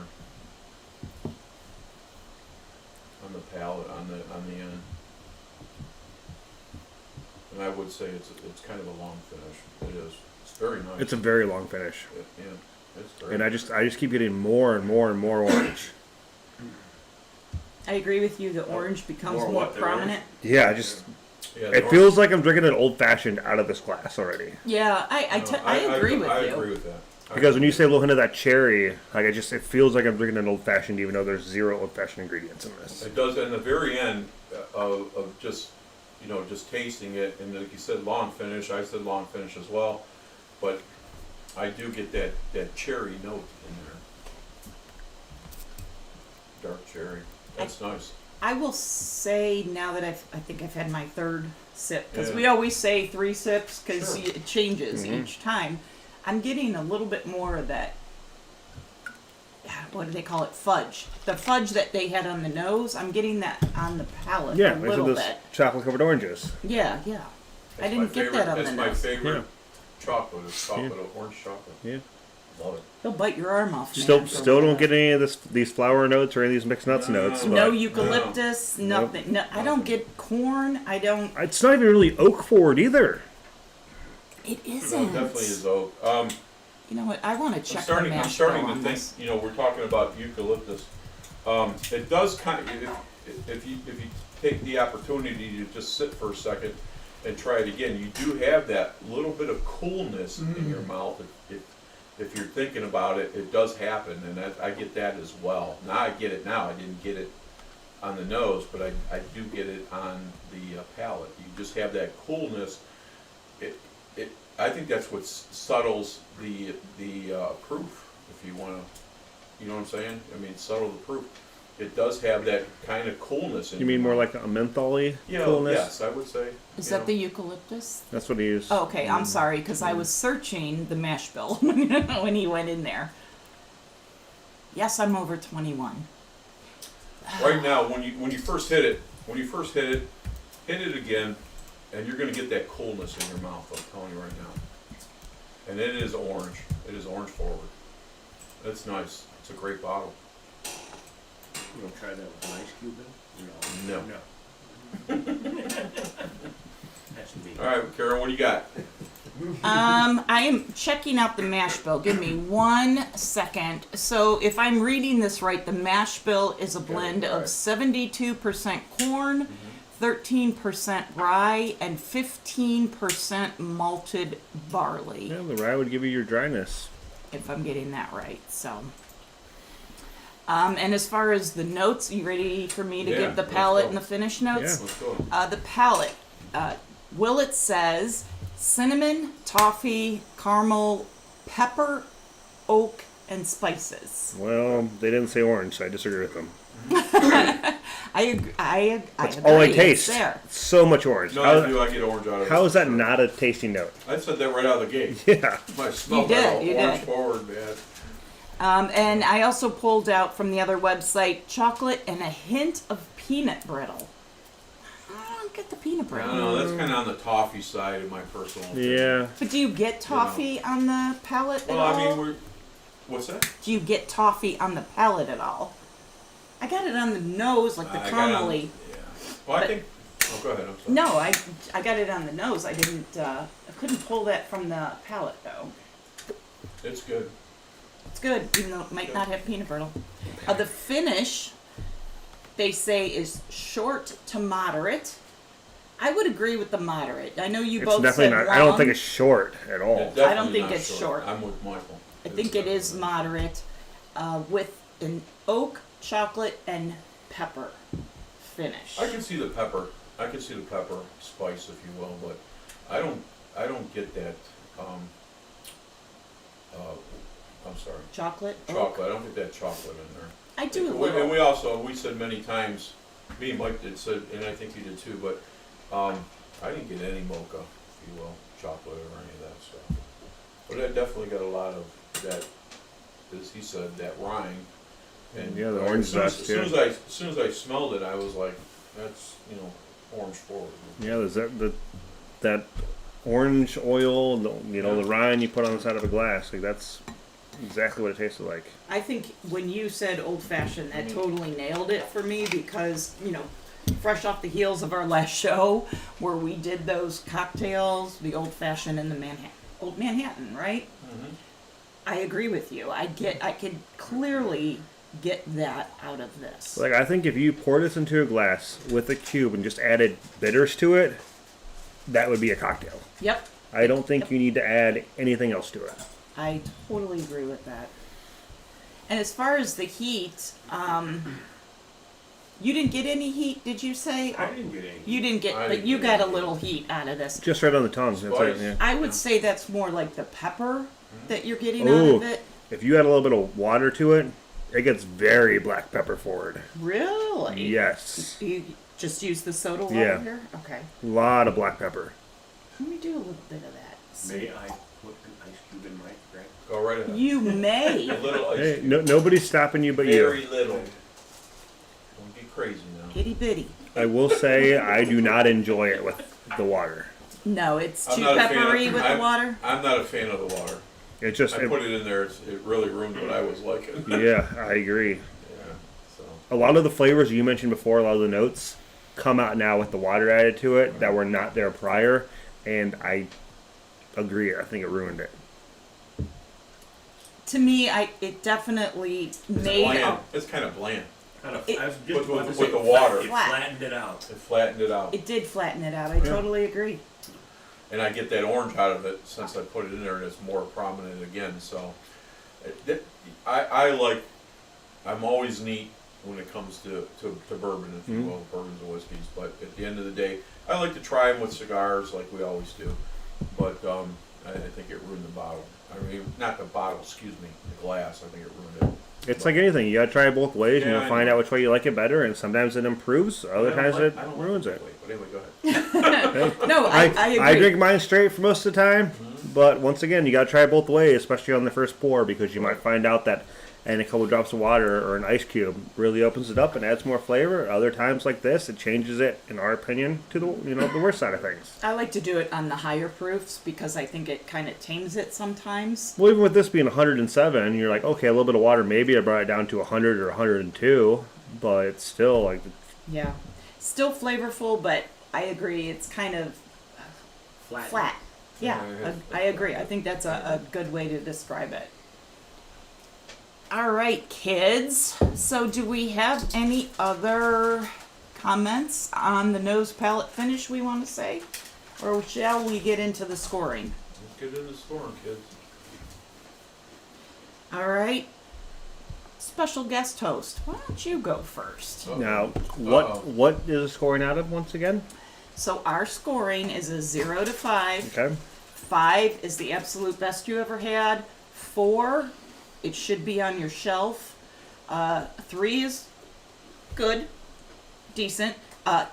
On the palate, on the end. And I would say it's kind of a long finish. It is. It's very nice. It's a very long finish, Yeah, it's very and I just keep getting more and more and more orange. I agree with you. The orange becomes More more what, the prominent. Yeah, Yeah, it feels like I'm drinking an old fashioned out of this glass already. Yeah, I agree with I you. agree with that. Because when you say a little hint of that cherry, like it feels like I'm drinking an old fashioned, even though there's 0 old fashioned ingredients in this. It does, and the very end of just, just tasting it, and like you said, long finish, I said long finish as well, but I do get that cherry note in there. Dark cherry. That's nice. I will say now that I think I've had my third sip, because Yeah. we always say 3 sips because Sure. it changes Mhm. each time. I'm getting a little bit more of that. What do they call it? Fudge. The fudge that they had on the nose. I'm getting that on the palate Yeah, a these little are those bit. chocolate covered oranges. Yeah, yeah. I That's didn't my get favorite- that on the That's my nose. favorite chocolate. It's chocolate, orange chocolate. Yeah. Love it. He'll bite your arm off. Man, Still, for still don't that. get any of these flower notes or any of these mixed nuts No. notes. No But eucalyptus, Nope. nothing. No, I don't get corn. I don't. it's not even really oak forward either. It No, isn't. it definitely is oak. You know what? I want to check the I'm mash starting bill to on think. this. You know, we're talking about eucalyptus. It does kind of. If you take the opportunity to just sit for a second and try it again, you do have that little bit of coolness in your mouth. If you're thinking about it, it does happen, and I get that as well. Now I get it. Now I didn't get it on the nose, but I do get it on the palate. You just have that coolness. I think that's what settles the proof. If you want to, you know what I'm saying? I mean, settle the proof. It does have that kind of coolness in You mean your more mouth. like a mentholy You know, coolness? yes, I would say. Is you that know. the eucalyptus? That's what he used. Oh, okay, I'm sorry because I was searching the mash bill when he went in there. Yes, I'm over 21. Right now, when you first hit it, hit it again, and you're going to get that coolness in your mouth. I'm telling you right now. And it is orange. It is orange forward. That's nice. It's a great bottle. You gonna try that with an ice cube then? No. That's me. All right, Karen, what do you got? I am checking out the mash bill. Give me 1 second. So if I'm reading this right, the mash bill is a blend of right. 72% corn, 13% rye, and 15% malted barley. Yeah, the rye would give you your dryness. If I'm getting that right. So, and as far as the notes, you ready for me to Yeah, give the let's palate go. and the finish notes? Let's go. The palate, Willett says cinnamon, toffee, caramel, pepper, oak, and spices. Well, they didn't say orange, so I disagree with them. I agree. That's agree. all I It's taste. there. So much orange. No, How, I do. I get orange out of it. how is that not a tasty note? I said that right out of the gate. Yeah. I smelled You did, that you orange did. forward, man. And I also pulled out from the other website chocolate and a hint of peanut brittle. I don't get the peanut I brittle. don't know. That's kind of on the toffee side of my personal opinion. Yeah. But do you get toffee on the palate Well, at all? I mean, what's that? Do you get toffee on the palate at all? I got it on the nose, like the I got on- caramely. Yeah. Well, I But- think. Oh, go ahead. I'm sorry. No, I got it on the nose. I didn't. I couldn't pull that from the palate though. It's good. It's good, even though it might not have peanut brittle. The finish, they say, is short to moderate. I would agree with the moderate. I know you It's both definitely said not. I don't long. think it's short at all. It's I don't definitely think not it's short. I'm with Michael. I think it is moderate, with an oak, chocolate, and pepper finish. I can see the pepper. I can see the pepper spice, if you will, but I don't get that. I'm sorry. Chocolate, Chocolate. oak. I don't get that chocolate in there. I do a And little. we also, we said many times, me and Mike did said, and I think you did too, but I didn't get any mocha, if you will, chocolate or any of that stuff. But I definitely got a lot of that, as he said, that rind. And Yeah, the orange zest, as soon as I smelled it, I was like, that's, orange forward. Yeah, there's that orange oil, the rind you put on the side of a glass. Like that's exactly what it tasted like. I think when you said old fashioned, that totally nailed it for me because, fresh off the heels of our last show where we did those cocktails, the old fashioned and the old Manhattan, right? Mm-hmm. I agree with you. I could clearly get that out of this. Like I think if you pour this into a glass with a cube and just added bitters to it, that would be a cocktail. Yep. I don't think you need to add anything else to it. I totally agree with that. And as far as the heat, you didn't get any heat, did you say? I didn't get any. You didn't get, I but didn't you get got a any. little heat out of this. Just right on the tongue. That's Spice. it, yeah. I would say that's more like the pepper that you're getting out of Ooh. it. If you add a little bit of water to it, it gets very black pepper forward. Really? Yes. You just use the soda water Yeah. here? Okay. A lot of black pepper. Let me do a little bit of that. May I put an ice cube in my drink? Go right ahead. You may. A little ice Hey, cube. no, nobody's stopping you but Very you. little. Don't get crazy now. Itty bitty. I will say I do not enjoy it with the water. No, it's I'm too not a fan peppery of- with the water. I'm not a fan of the water. It just, I put it in there. It really ruined what I was liking. yeah, I agree. Yeah. So. A lot of the flavors you mentioned before, a lot of the notes come out now with the water added to it that were not there prior, and I agree. I think it ruined it. To me, it definitely It's made bland. It's kind of bland. I was It- just With- about to with say, the water. It Flat. flattened it out. It flattened it out. it did flatten it out. I totally agree. And I get that orange out of it since I put it in there, and it's more prominent again. So, I'm always neat when it comes to bourbon, if you will, bourbons and whiskeys. But at the end of the day, I like to try them with cigars, like we always do. But I think it ruined the bottle. I mean, not the bottle, excuse me, the glass. I think it ruined it. It's like anything. You gotta try it both ways, and Yeah, you'll I find know. out which way you like it better. And sometimes it improves, other times it I don't ruins like it. But anyway, go ahead. No, I agree. I drink mine straight for most of the time, but once again, you gotta try it both ways, especially on the first pour, because you might find out that adding a couple drops of water or an ice cube really opens it up and adds more flavor. Other times like this, it changes it, in our opinion, to the worst side of things. I like to do it on the higher proofs because I think it kind of tames it sometimes. Well, even with this being 107, you're like, okay, a little bit of water, maybe I brought it down to 100 or 102, but it's still like, Yeah. Still flavorful, but I agree. It's kind of flat. Yeah, Yeah, I agree. I think that's a good way to describe it. All right, kids. So do we have any other comments on the nose palate finish we want to say? Or shall we get into the scoring? Let's get into the scoring, kids. All right. Special guest host. Why don't you go first? now, Uh-oh. what is the scoring out of once again? So our scoring is a 0 to 5. Okay. 5 is the absolute best you ever had. 4, it should be on your shelf. 3 is good, decent.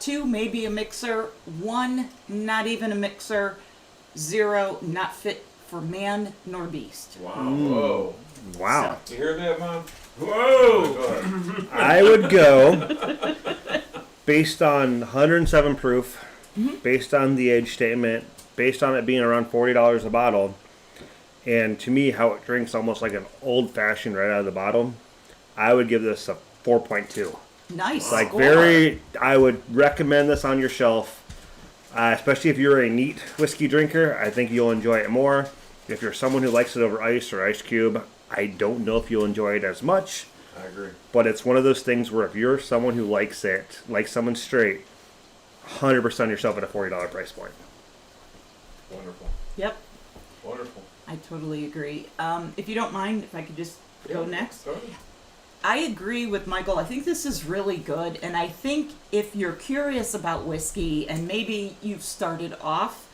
2, maybe a mixer. 1, not even a mixer. 0, not fit for man nor beast. Wow. Whoa. Wow. You hear that, Mom? Whoa! Go ahead. I would go based on 107 proof, based on the age statement, based on it being around $40 a bottle, and to me, how it drinks almost like an old fashioned right out of the bottle. I would give this a 4.2. Nice. Like score. I would recommend this on your shelf, especially if you're a neat whiskey drinker. I think you'll enjoy it more. If you're someone who likes it over ice or ice cube, I don't know if you'll enjoy it as much. I agree. But it's one of those things where if you're someone who likes it, like someone straight, 100% yourself at a $40 price point. Wonderful. Yep, Wonderful. I totally agree. If you don't mind, if I could just go next. Go ahead. I agree with Michael. I think this is really good. And I think if you're curious about whiskey and maybe you've started off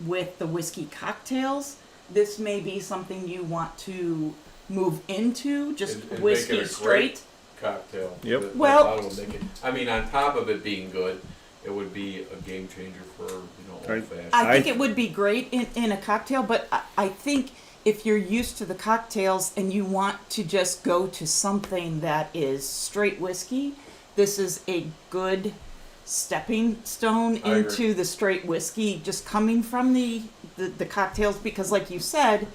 with the whiskey cocktails, this may be something you want to move into, just It'd make whiskey it a straight. great cocktail. Yep. That Well- bottle would make it, I mean, on top of it being good, it would be a game changer for, old Right. fashioned. I think I- it would be great in a cocktail, but I think if you're used to the cocktails and you want to just go to something that is straight whiskey, this is a good stepping stone I agree. into the straight whiskey, just coming from the cocktails, because like you said,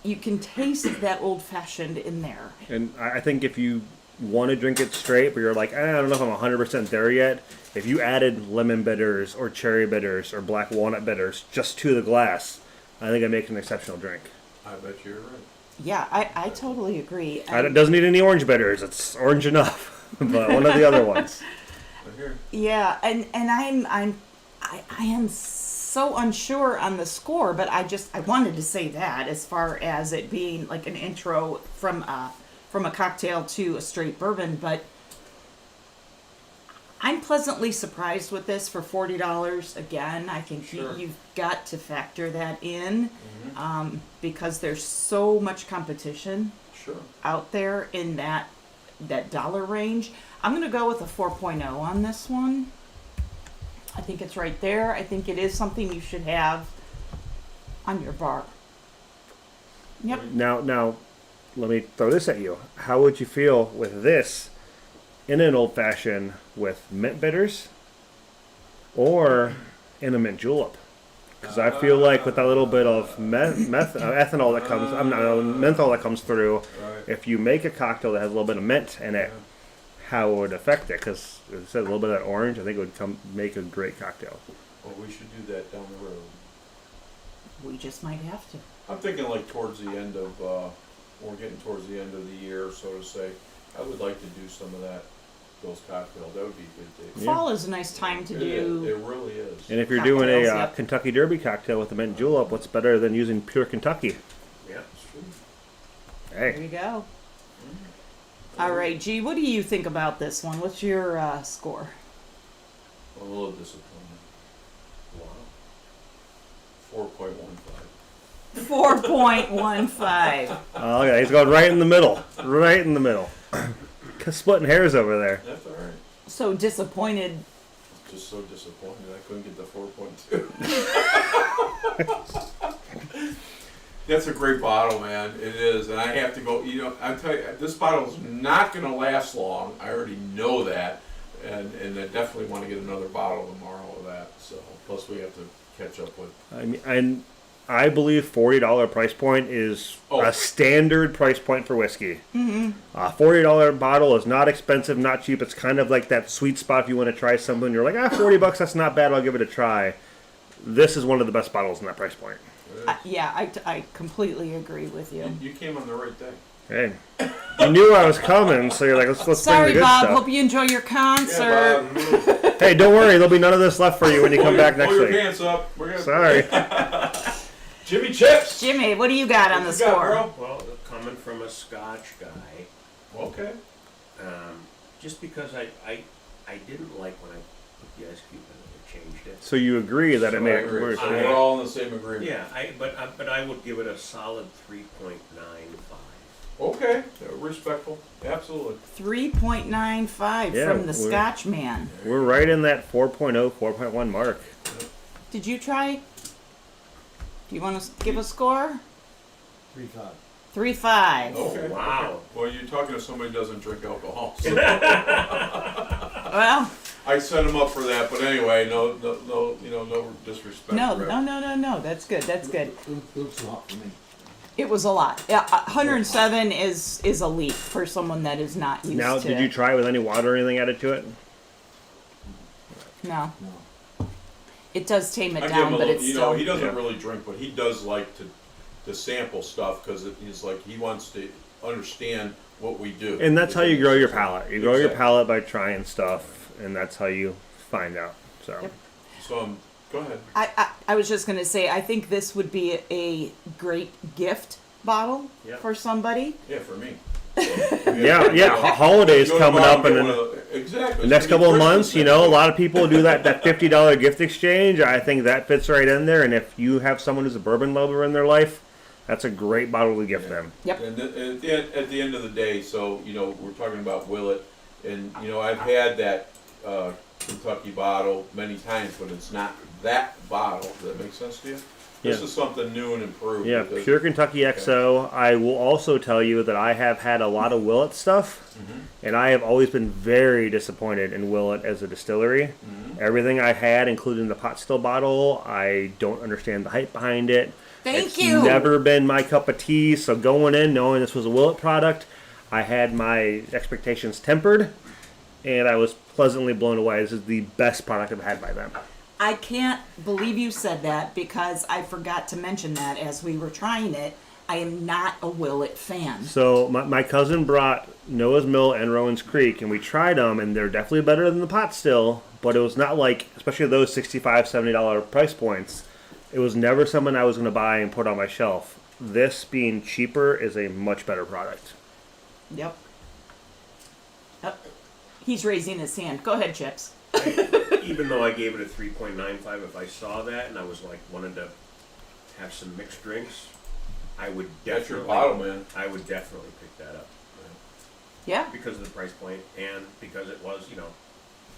you can taste that old fashioned in there. And I think if you want to drink it straight, but you're like, I don't know if I'm 100% there yet, if you added lemon bitters or cherry bitters or black walnut bitters just to the glass, I think it makes an exceptional drink. I bet you're right. Yeah, I totally agree. It doesn't need any orange bitters. It's orange enough, but one of the other ones. I hear. Yeah, and I am so unsure on the score, but I wanted to say that as far as it being like an intro from a cocktail to a straight bourbon, but I'm pleasantly surprised with this for $40. Again, I think Sure. you've got to factor that in because there's so much competition Sure. out there in that that dollar range. I'm gonna go with a 4.0 on this one. I think it's right there. I think it is something you should have on your bar. Yep. Now, let me throw this at you. How would you feel with this in an old fashioned with mint bitters or in a mint julep? Because I feel like with that little bit of ethanol that comes, menthol that comes through, Right. if you make a cocktail that has a little bit of mint in it, how it would affect it? Because it said a little bit of that orange, I think it would make a great cocktail. Well, we should do that down the road. We just might have to. I'm thinking like towards the end of, we're getting towards the end of the year, so to say. I would like to do some of that, those cocktails. That would be a good day. Yeah. Fall is a nice time to It do. really is. And if you're doing a Cocktails, yep. Kentucky Derby cocktail with a mint julep, what's better than using pure Kentucky? Yeah. It's true. There Hey, you go. All right, G, what do you think about this one? What's your score? A little disappointed. Wow. 4.15. 4.15. oh, okay, he's going right in the middle. Right in the middle. Splitting hairs over there. That's all right. So disappointed. Just so disappointed I couldn't get the 4.2. That's a great bottle, man. It is, and I have to go. You know, I tell you, this bottle is not going to last long. I already know that, and I definitely want to get another bottle tomorrow of that. So, plus we have to catch up with. I mean, and I believe $40 price point is Oh. a standard price point for whiskey. Mm-hmm. A $40 bottle is not expensive, not cheap. It's kind of like that sweet spot if you want to try something. You're like, $40, that's not bad. I'll give it a try. This is one of the best bottles in that price point. Yeah, I completely agree with you. You came on the right day. Hey, you knew I was coming, so you're like, let's bring Sorry, the good Bob. stuff. Hope you enjoy your concert. Hey, don't worry, there'll be none of this left for you when you come back next Pull your week. pants up. We're gonna. Sorry. Jimmy Chips. Jimmy, what do you got on the What you got, score? bro? Well, coming from a Scotch guy, Okay. just because I didn't like when I put the ice cube in it, it changed it. So you agree that it So made I it agree. worse? So we're all in the same agreement. Yeah, but I would give it a solid 3.95. Okay. Respectful. Absolutely. 3.95 Yeah, from the we're- Scotch man. We're right in that 4.0, 4.1 mark. Did you try? Do you want to give a score? 3.5. 3.5. Okay. Wow. Okay. Well, you're talking to somebody who doesn't drink alcohol. So Well, I set him up for that, but anyway, no, no disrespect. no. Rick. That's good. That's good. It looks a lot for me. It was a lot. Yeah, 107 is a leap for someone that is not used Now, to. did you try with any water or anything added to it? No, No. it does tame I it give him down, a but little, it's you still. know, he doesn't Yeah. really drink, but he does like to sample stuff because he's like he wants to understand what we do. And that's how you grow your palate. You grow your Exactly. palate by trying stuff, and that's how you find out. So, Yep. So go ahead. I was just going to say, I think this would be a great gift bottle Yep. for somebody. Yeah, for me. yeah. Holidays Go to coming Bob up and in get the one of exactly. next It's gonna couple be of months. Christmas You know, a next lot of people do that $50 gift exchange. I think that fits right in there. And if you have someone who's a bourbon lover in their life, that's a great bottle to gift them. Yep. And at the end of the day, so you know, we're talking about Willett, and you know, I've had that Kentucky bottle many times, but it's not that bottle. Does that make sense to you? This Yeah. is something new and improved. Yeah, because- pure Kentucky XO. I will also tell you that I have had a lot of Willett stuff, and I have always been very disappointed in Willett as a distillery. Everything I had, including the pot still bottle, I don't understand the hype behind it. Thank It's you. never been my cup of tea, so going in knowing this was a Willett product, I had my expectations tempered, and I was pleasantly blown away. This is the best product I've had by them. I can't believe you said that because I forgot to mention that as we were trying it. I am not a Willett fan. So my cousin brought Noah's Mill and Rowan's Creek, and we tried them, and they're definitely better than the pot still, but it was not like, especially those $65, $70 price points, it was never something I was going to buy and put on my shelf. This being cheaper is a much better product. Yep. He's raising his hand. Go ahead, Chips. Even though I gave it a 3.95, if I saw that and I was like wanted to have some mixed drinks, I would That's your definitely. bottle, man. I would definitely pick that up. Yeah. because of the price point and because it was,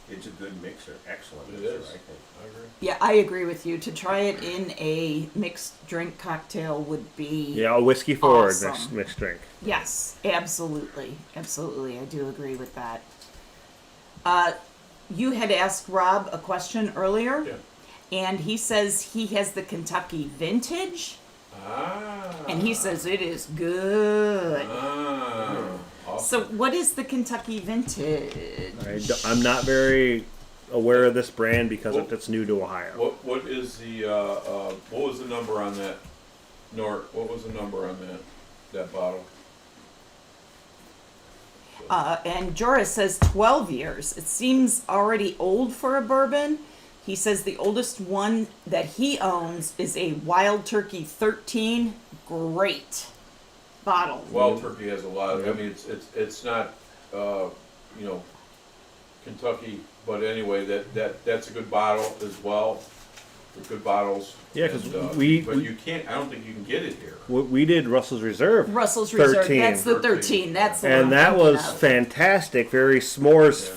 it's a good mixer, excellent It mixer, is. I think. I agree. Yeah, I agree with you. To try it in a mixed drink cocktail would be Yeah, a whiskey forward Awesome. mixed drink. Yes, absolutely. Absolutely. I do agree with that. You had asked Rob a question earlier, Yeah. and he says he has the Kentucky Vintage, Ah. and he says it is good. Ah. So, Awesome. what is the Kentucky Vintage? I'm not very aware of this brand because Well, it's new to Ohio. What is the what was the number on that, Nort? What was the number on that bottle? And Joris says 12 years. It seems already old for a bourbon. He says the oldest one that he owns is a Wild Turkey 13. Great bottle. Wild Turkey has a lot. I mean, it's not Kentucky, but anyway, that's a good bottle as well. They're good bottles. Yeah, 'cause And, we- But you can't. I don't think you can get it here. We did Russell's Reserve. Russell's Reserve. 13. That's the 13. That's the one And I'm that thinking was of. fantastic, very s'mores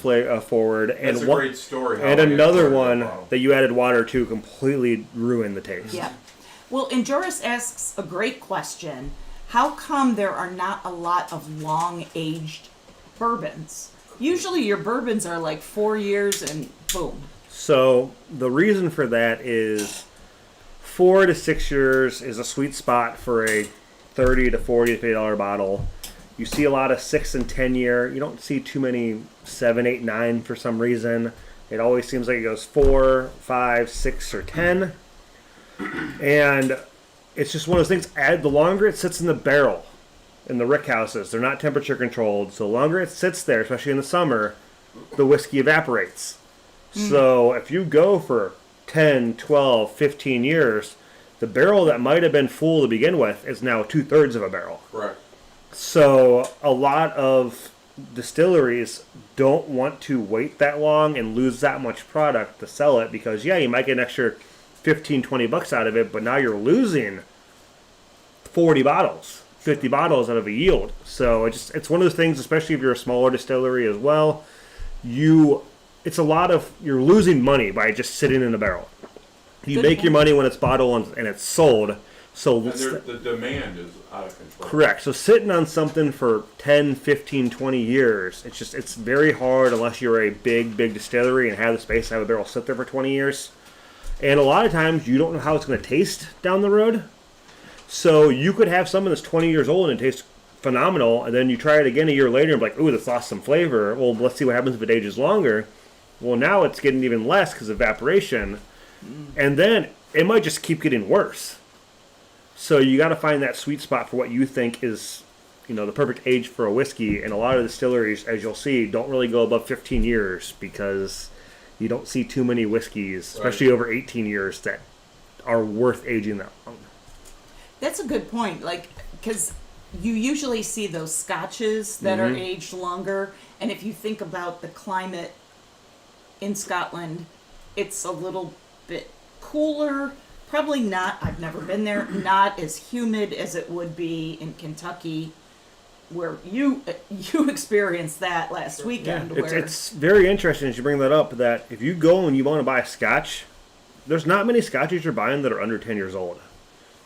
forward. That's And a one, great story. How and I another acquired one bottle. that you added water to completely ruined the taste. Yeah. Well, and Joris asks a great question. How come there are not a lot of long-aged bourbons? Usually your bourbons are like 4 years and boom. So the reason for that is 4 to 6 years is a sweet spot for a $30 to $40 to $50 bottle. You see a lot of 6 and 10 year. You don't see too many 7, 8, 9 for some reason. It always seems like it goes 4, 5, 6, or 10. And it's just one of those things. The longer it sits in the barrel, in the rick houses, they're not temperature controlled. So the longer it sits there, especially in the summer, the whiskey evaporates. So if you go for 10, 12, 15 years, the barrel that might have been full to begin with is now 2/3 of a barrel. Correct. So a lot of distilleries don't want to wait that long and lose that much product to sell it because, yeah, you might get an extra 15, 20 bucks out of it, but now you're losing 40 bottles, 50 bottles out of a yield. So it's one of those things, especially if you're a smaller distillery as well, you're losing money by just sitting in a barrel. You Good make point. your money when it's bottled and it's sold. So And the demand is out of control. correct. So sitting on something for 10, 15, 20 years, it's very hard unless you're a big distillery and have the space to have a barrel sit there for 20 years. And a lot of times you don't know how it's going to taste down the road. So you could have something that's 20 years old and it tastes phenomenal, and then you try it again a year later and be like, ooh, that's lost some flavor. Well, let's see what happens if it ages longer. Well, now it's getting even less because of evaporation. And then it might just keep getting worse. So you got to find that sweet spot for what you think is, the perfect age for a whiskey. And a lot of distilleries, as you'll see, don't really go above 15 years because you don't see too many whiskeys, especially over 18 years, that are worth aging that long. That's a good point. Like, because you usually see those scotches that are aged longer. And if you think about the climate in Scotland, it's a little bit cooler. Probably not, I've never been there, not as humid as it would be in Kentucky, where you experienced that last weekend. It's very interesting as you bring that up, that if you go and you want to buy a scotch, there's not many scotches you're buying that are under 10 years old.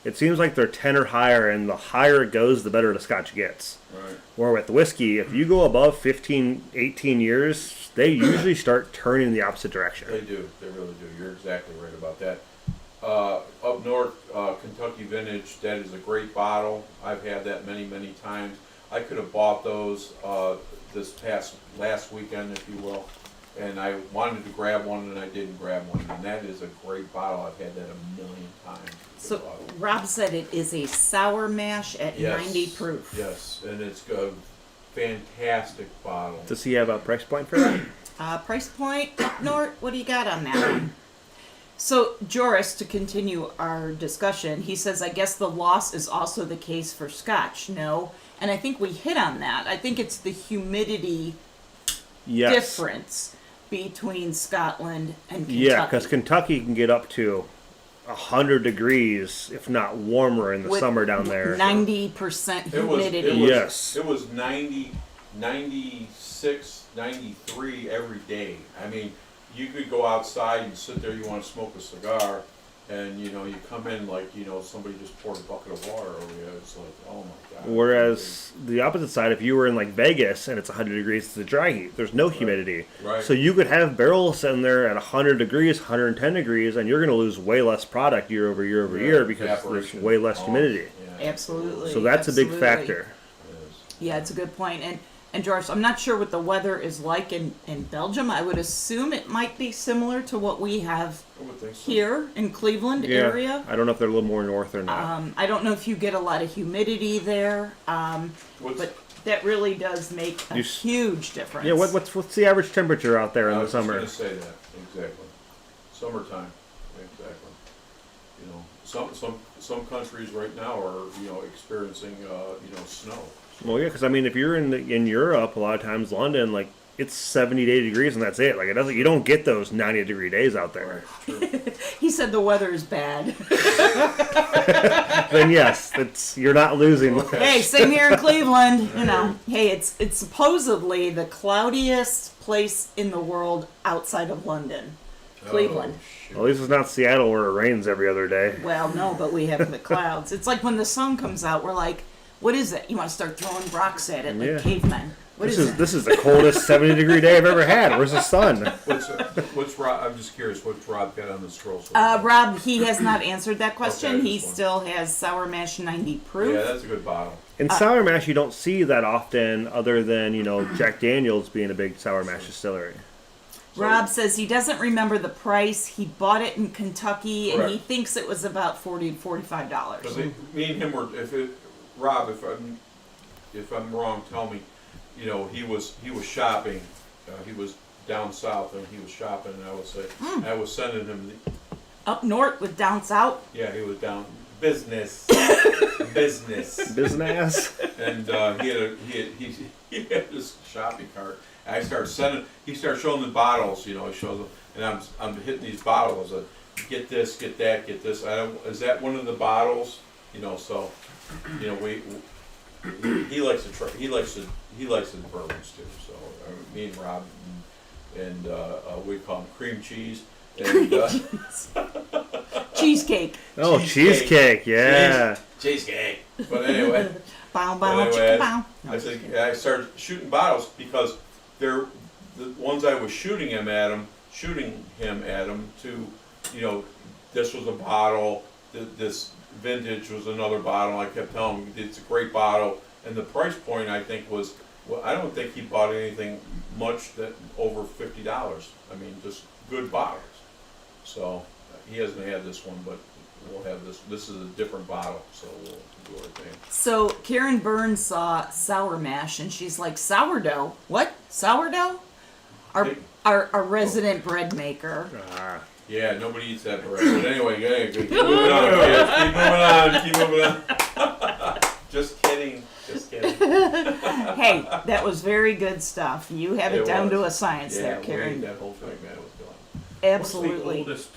It seems like they're 10 or higher, and the higher it goes, the better the scotch gets. Right. Or with whiskey, if you go above 15, 18 years, they usually start turning in the opposite direction. They do. They really do. You're exactly right about that. Up north, Kentucky Vintage, that is a great bottle. I've had that many, many times. I could have bought those last weekend, if you will. And I wanted to grab one, and I didn't grab one. And that is a great bottle. I've had that a million times. So Good bottle. Rob said it is a sour mash at Yes. 90 proof. Yes, and it's a fantastic bottle. Does he have a price point for that? Price point, up north, what do you got on that one? So, Joris, to continue our discussion, he says, I guess the loss is also the case for Scotch. No, and I think we hit on that. I think it's the humidity Yes. difference between Scotland and Kentucky. Yeah, because Kentucky can get up to 100 degrees, if not warmer, in the With summer down there. 90% It was, humidity. it was, Yes. It was 90 96, 93 every day. I mean, you could go outside and sit there, you want to smoke a cigar, and you come in like, somebody just poured a bucket of water over you. It's like, oh my God. Whereas the opposite side, if you were in like Vegas and it's 100 degrees, it's a dry heat. There's no humidity. Right. So you could have barrels sitting there at 100 degrees, 110 degrees, and you're going to lose way less product year over year over year because there's Evaporation. way less humidity. Yeah. Absolutely. So that's a big absolutely. factor. Yes. Yeah, it's a good point. And George, I'm not sure what the weather is like in Belgium. I would assume it might be similar to what we have I would think so. here in Cleveland area. I don't know if they're a little more north or not. I don't know if you get a lot of humidity there, What's, but that really does make a You huge difference. Yeah, what's the average temperature out there in I the was just summer? going to say that, exactly. Summertime, exactly. Some countries right now are, experiencing, snow. Well, yeah, because I mean, if you're in Europe, a lot of times London, like it's 70 to 80 degrees and that's it. Like you don't get those 90-degree days out there. Right, true. He said the weather is bad. Then yes, you're not losing. Hey, same here in Cleveland. Hey, it's supposedly the cloudiest place in the world outside of London. Cleveland. Oh, shoot. At least it's not Seattle where it rains every other day. Well, no, but we have the clouds. It's like when the sun comes out, we're like, what is it? You want to start throwing rocks at it like Yeah. cavemen. What is it? This is the coldest 70-degree day I've ever had. Where's the sun? What's Rob? I'm just curious. What's Rob got on the scroll? Rob, he has not answered that question. Okay, He this one. still has Sour Mash 90 proof. Yeah, that's a good bottle. In Sour Mash, you don't see that often, other than Jack Daniel's being a big Sour Mash distillery. Rob says he doesn't remember the price. He bought it in Kentucky, and he Correct. thinks it was about $40 to $45. Because me and him were. Rob, if I'm wrong, tell me. He was shopping. He was down south, and he was shopping. And I was sending him. Up north with down south. Yeah, he was down business. Business. And he had this shopping cart. And he started showing the bottles, he shows them, and I'm hitting these bottles. Get this, get that, get this. Is that one of the bottles? So, he likes to try. He likes the bourbons too. So me and Rob and we call them cream cheese and Cheesecake. Oh, cheesecake, yeah. cheesecake. But anyway. Bow, bow, Anyway, chicka, bow. I started shooting bottles because they're the ones I was shooting him at him to, this was a bottle, this vintage was another bottle. I kept telling him it's a great bottle, and the price point I think was, well, I don't think he bought anything much that over $50. I mean, just good bottles. So he hasn't had this one, but we'll have this. This is a different bottle, so we'll do our thing. So Karen Burns saw Sour Mash, and she's like, sourdough? What? Sourdough? Our resident bread maker. Yeah, nobody eats that bread. But anyway, keep moving on, kids. Keep moving on. Just kidding. Hey, that was very good stuff. You have it down to a science there, we ate Karen. that whole thing, man. It was good. Absolutely. What's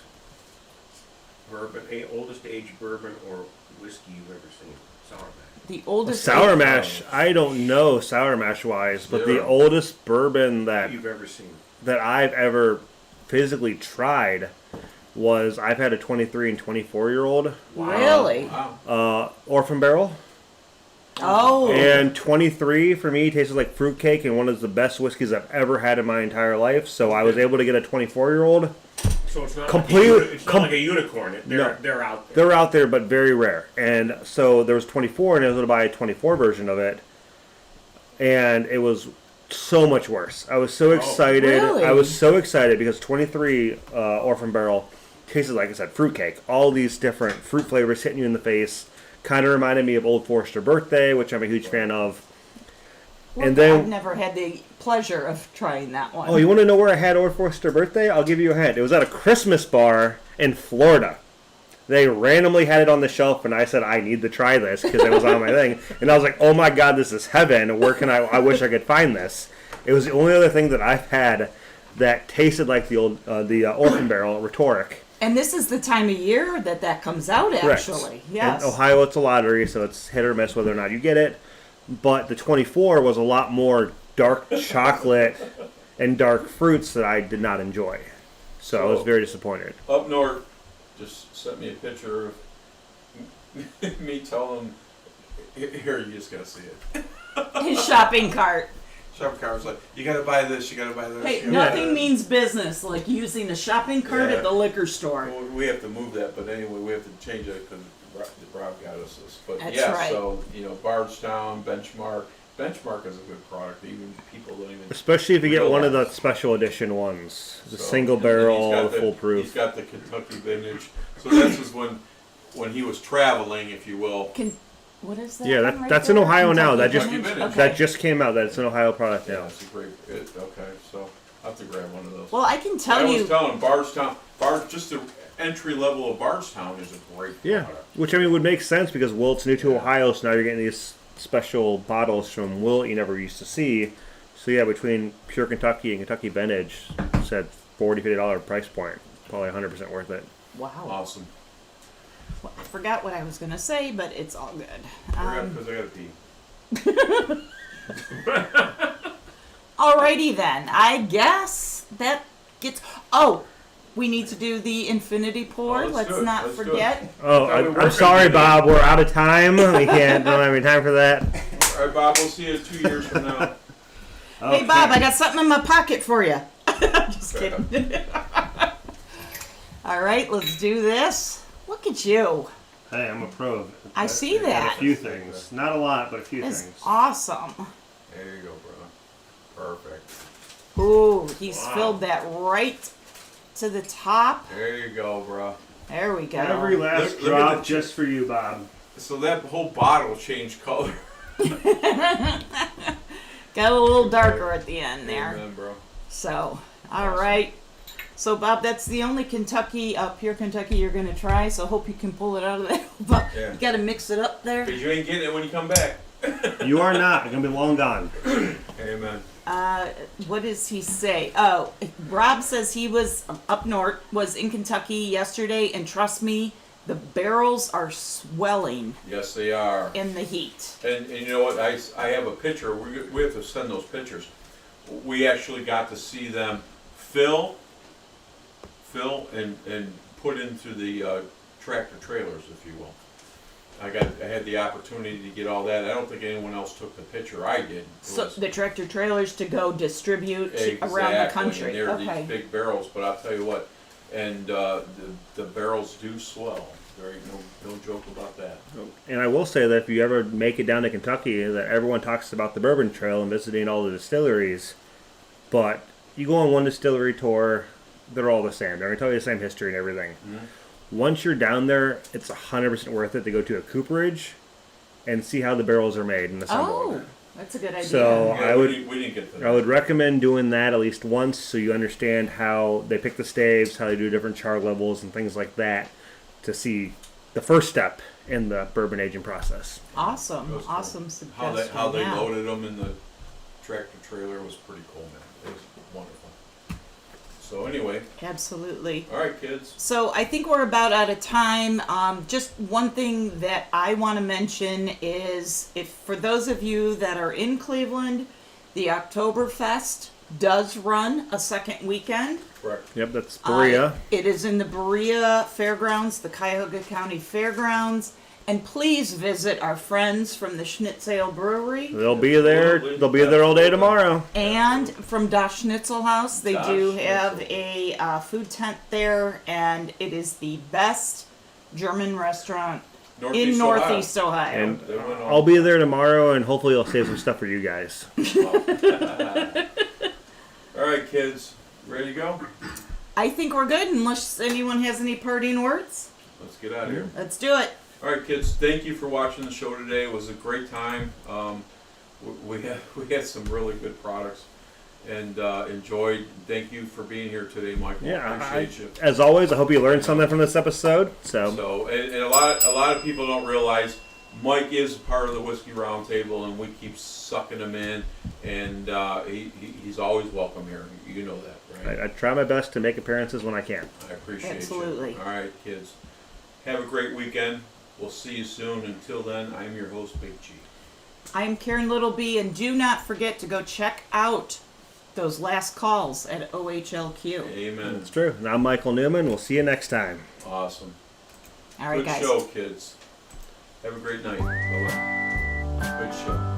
the oldest aged bourbon or whiskey you've ever seen? Sour Mash. The oldest Sour age- Mash, I don't know Sour Mash wise, but the Zero. oldest bourbon that You've ever seen? I've ever physically tried was I've had a 23 and 24-year-old Really? Wow. Orphan Barrel. Oh. And 23 for me tasted like fruitcake and one of the best whiskeys I've ever had in my entire life. So I was able to get a 24-year-old. So it's not Completely- like it's not like a unicorn. No. They're out there. They're out there, but very rare. And so there was 24, and I was able to buy a 24 version of it. And it was so much worse. I was so excited. Really? I was so excited because 23 Orphan Barrel tasted, like I said, fruitcake. All these different fruit flavors hitting you in the face. Kind of reminded me of Old Forester Birthday, which I'm a huge fan of. Well, And then- I've never had the pleasure of trying that one. Oh, you want to know where I had Old Forester Birthday? I'll give you a hint. It was at a Christmas bar in Florida. They randomly had it on the shelf, and I said, I need to try this because it was on my thing. And I was like, oh my God, this is heaven. Where can I wish I could find this. It was the only other thing that I've had that tasted like the old Orphan Barrel Rhetoric. And this is the time of year that comes out, Correct. actually. Yes. In Ohio, it's a lottery, so it's hit or miss whether or not you get it. But the 24 was a lot more dark chocolate and dark fruits that I did not enjoy. So I was very disappointed. Up north, just sent me a picture of me telling him, here, you just gotta see it. His shopping cart. Shopping cart was like, you gotta buy this, you gotta buy this. Hey, you gotta buy nothing this. means business like using a shopping cart Yeah. at the liquor store. Well, we have to move that, but anyway, we have to change it because Rob got us this. But That's yeah, right. so, Bardstown, Benchmark. Benchmark is a good product. Even people don't even. Especially if you get one of the realize. special edition ones. The So, single and then he's barrel, got the- foolproof. He's got the Kentucky vintage. So this is when he was traveling, if you will. What is that? Yeah, one right that's in there? Ohio now. That Kentucky just Vintage? that just came out. That's an Ohio product Yeah, now. it's a great. Okay, so I'll have to grab one of those. Well, I can I tell was you. telling him Bardstown, just the entry level of Bardstown is a great Yeah, product. which I mean would make sense because Willett's new to Ohio, so now you're getting these special bottles from Willett you never used to see. So yeah, between pure Kentucky and Kentucky vintage, said $40-$50 price point, probably 100% worth it. Wow. Awesome. Well, I forgot what I was going to say, but it's all good. Because I gotta pee. Alrighty then. I guess that gets. Oh, we need to do the infinity pour. Oh, let's Let's do it. not Let's do it. forget. Oh, Thought we I'm were sorry, gonna do Bob. We're out of time. We don't have any time for that. All right, Bob. We'll see you 2 years from now. Hey, Bob, I got something in my pocket for you. Just kidding. All right, let's do this. Look at you. Hey, I'm a pro. I see that. A few things, not a lot, but a few That's things. awesome. There you go, brother. Perfect. Ooh, he's Wow. filled that right to the top. There you go, bro. There we go. Every last Look at drop the- just for you, Bob. So that whole bottle changed color. Got a little darker at the end there. Amen, bro. So, all right. So, Bob, that's the only Kentucky, pure Kentucky you're going to try. So, hope you can pull it out of that. But Yeah. you got to mix it up there. Because you ain't getting it when you come back. You are not. You're gonna be long gone. Amen. What does he say? Oh, Rob says he was up north, was in Kentucky yesterday, and trust me, the barrels are swelling Yes, they are. in the heat. And you know what? I have a picture. We have to send those pictures. We actually got to see them fill, and put into the tractor trailers, if you will. I had the opportunity to get all that. I don't think anyone else took the picture. I did. It So was- the tractor trailers to go distribute around the Exactly, country. and they're Okay. these big barrels, but I'll tell you what, and the barrels do swell. There ain't no joke about that. And I will say that if you ever make it down to Kentucky, that everyone talks about the Bourbon Trail and visiting all the distilleries, but you go on one distillery tour, they're all the same. They're gonna tell you the same history and everything. Mhm. Once you're down there, it's 100% worth it to go to a cooperage and see how the barrels are made and assembled. Oh, that's a good idea. So- Yeah, I we would- didn't get to I would recommend doing that at least once so you understand how they pick the staves, how they do different char levels and things like that to see the first step in the bourbon aging process. Awesome, It was cool. awesome how suggestion. they yeah. loaded them in the tractor trailer was pretty cool, man. It was wonderful. So anyway, Absolutely. all right, kids. So I think we're about out of time. Just one thing that I want to mention is if for those of you that are in Cleveland, the Oktoberfest does run a second weekend. Correct. Yep, that's Berea. It is in the Berea Fairgrounds, the Cuyahoga County Fairgrounds. And please visit our friends from the Schnitzel Brewery They'll be there. Absolutely. They'll be there all day tomorrow. and from Das Schnitzel House. They Das do Schnitzel. have a food tent there, and it is the best German restaurant in Northeast Ohio. And They went I'll be there tomorrow, and hopefully I'll save some stuff for you guys. All right, kids. Ready to go? I think we're good, unless anyone has any parting words. Let's get out of here. Let's do it. All right, kids. Thank you for watching the show today. It was a great time. We had some really good products, and enjoyed. Thank you for being here today, Michael. Yeah, Appreciate you. As always, I hope you learned something from this episode. So, and a lot of people don't realize Mike is part of the Whiskey Roundtable, and we keep sucking him in, and he's always welcome here. You know that, right? I try my best to make appearances when I can. I appreciate Absolutely. you. All right, kids. Have a great weekend. We'll see you soon. Until then, I'm your host, Big G. I'm Karen Littleby, and do not forget to go check out those last calls at OHLQ. Amen. It's true. And I'm Michael Neumann. We'll see you next time. Awesome. All right, Good guys. show, kids. Have a great night. Bye-bye. Good show.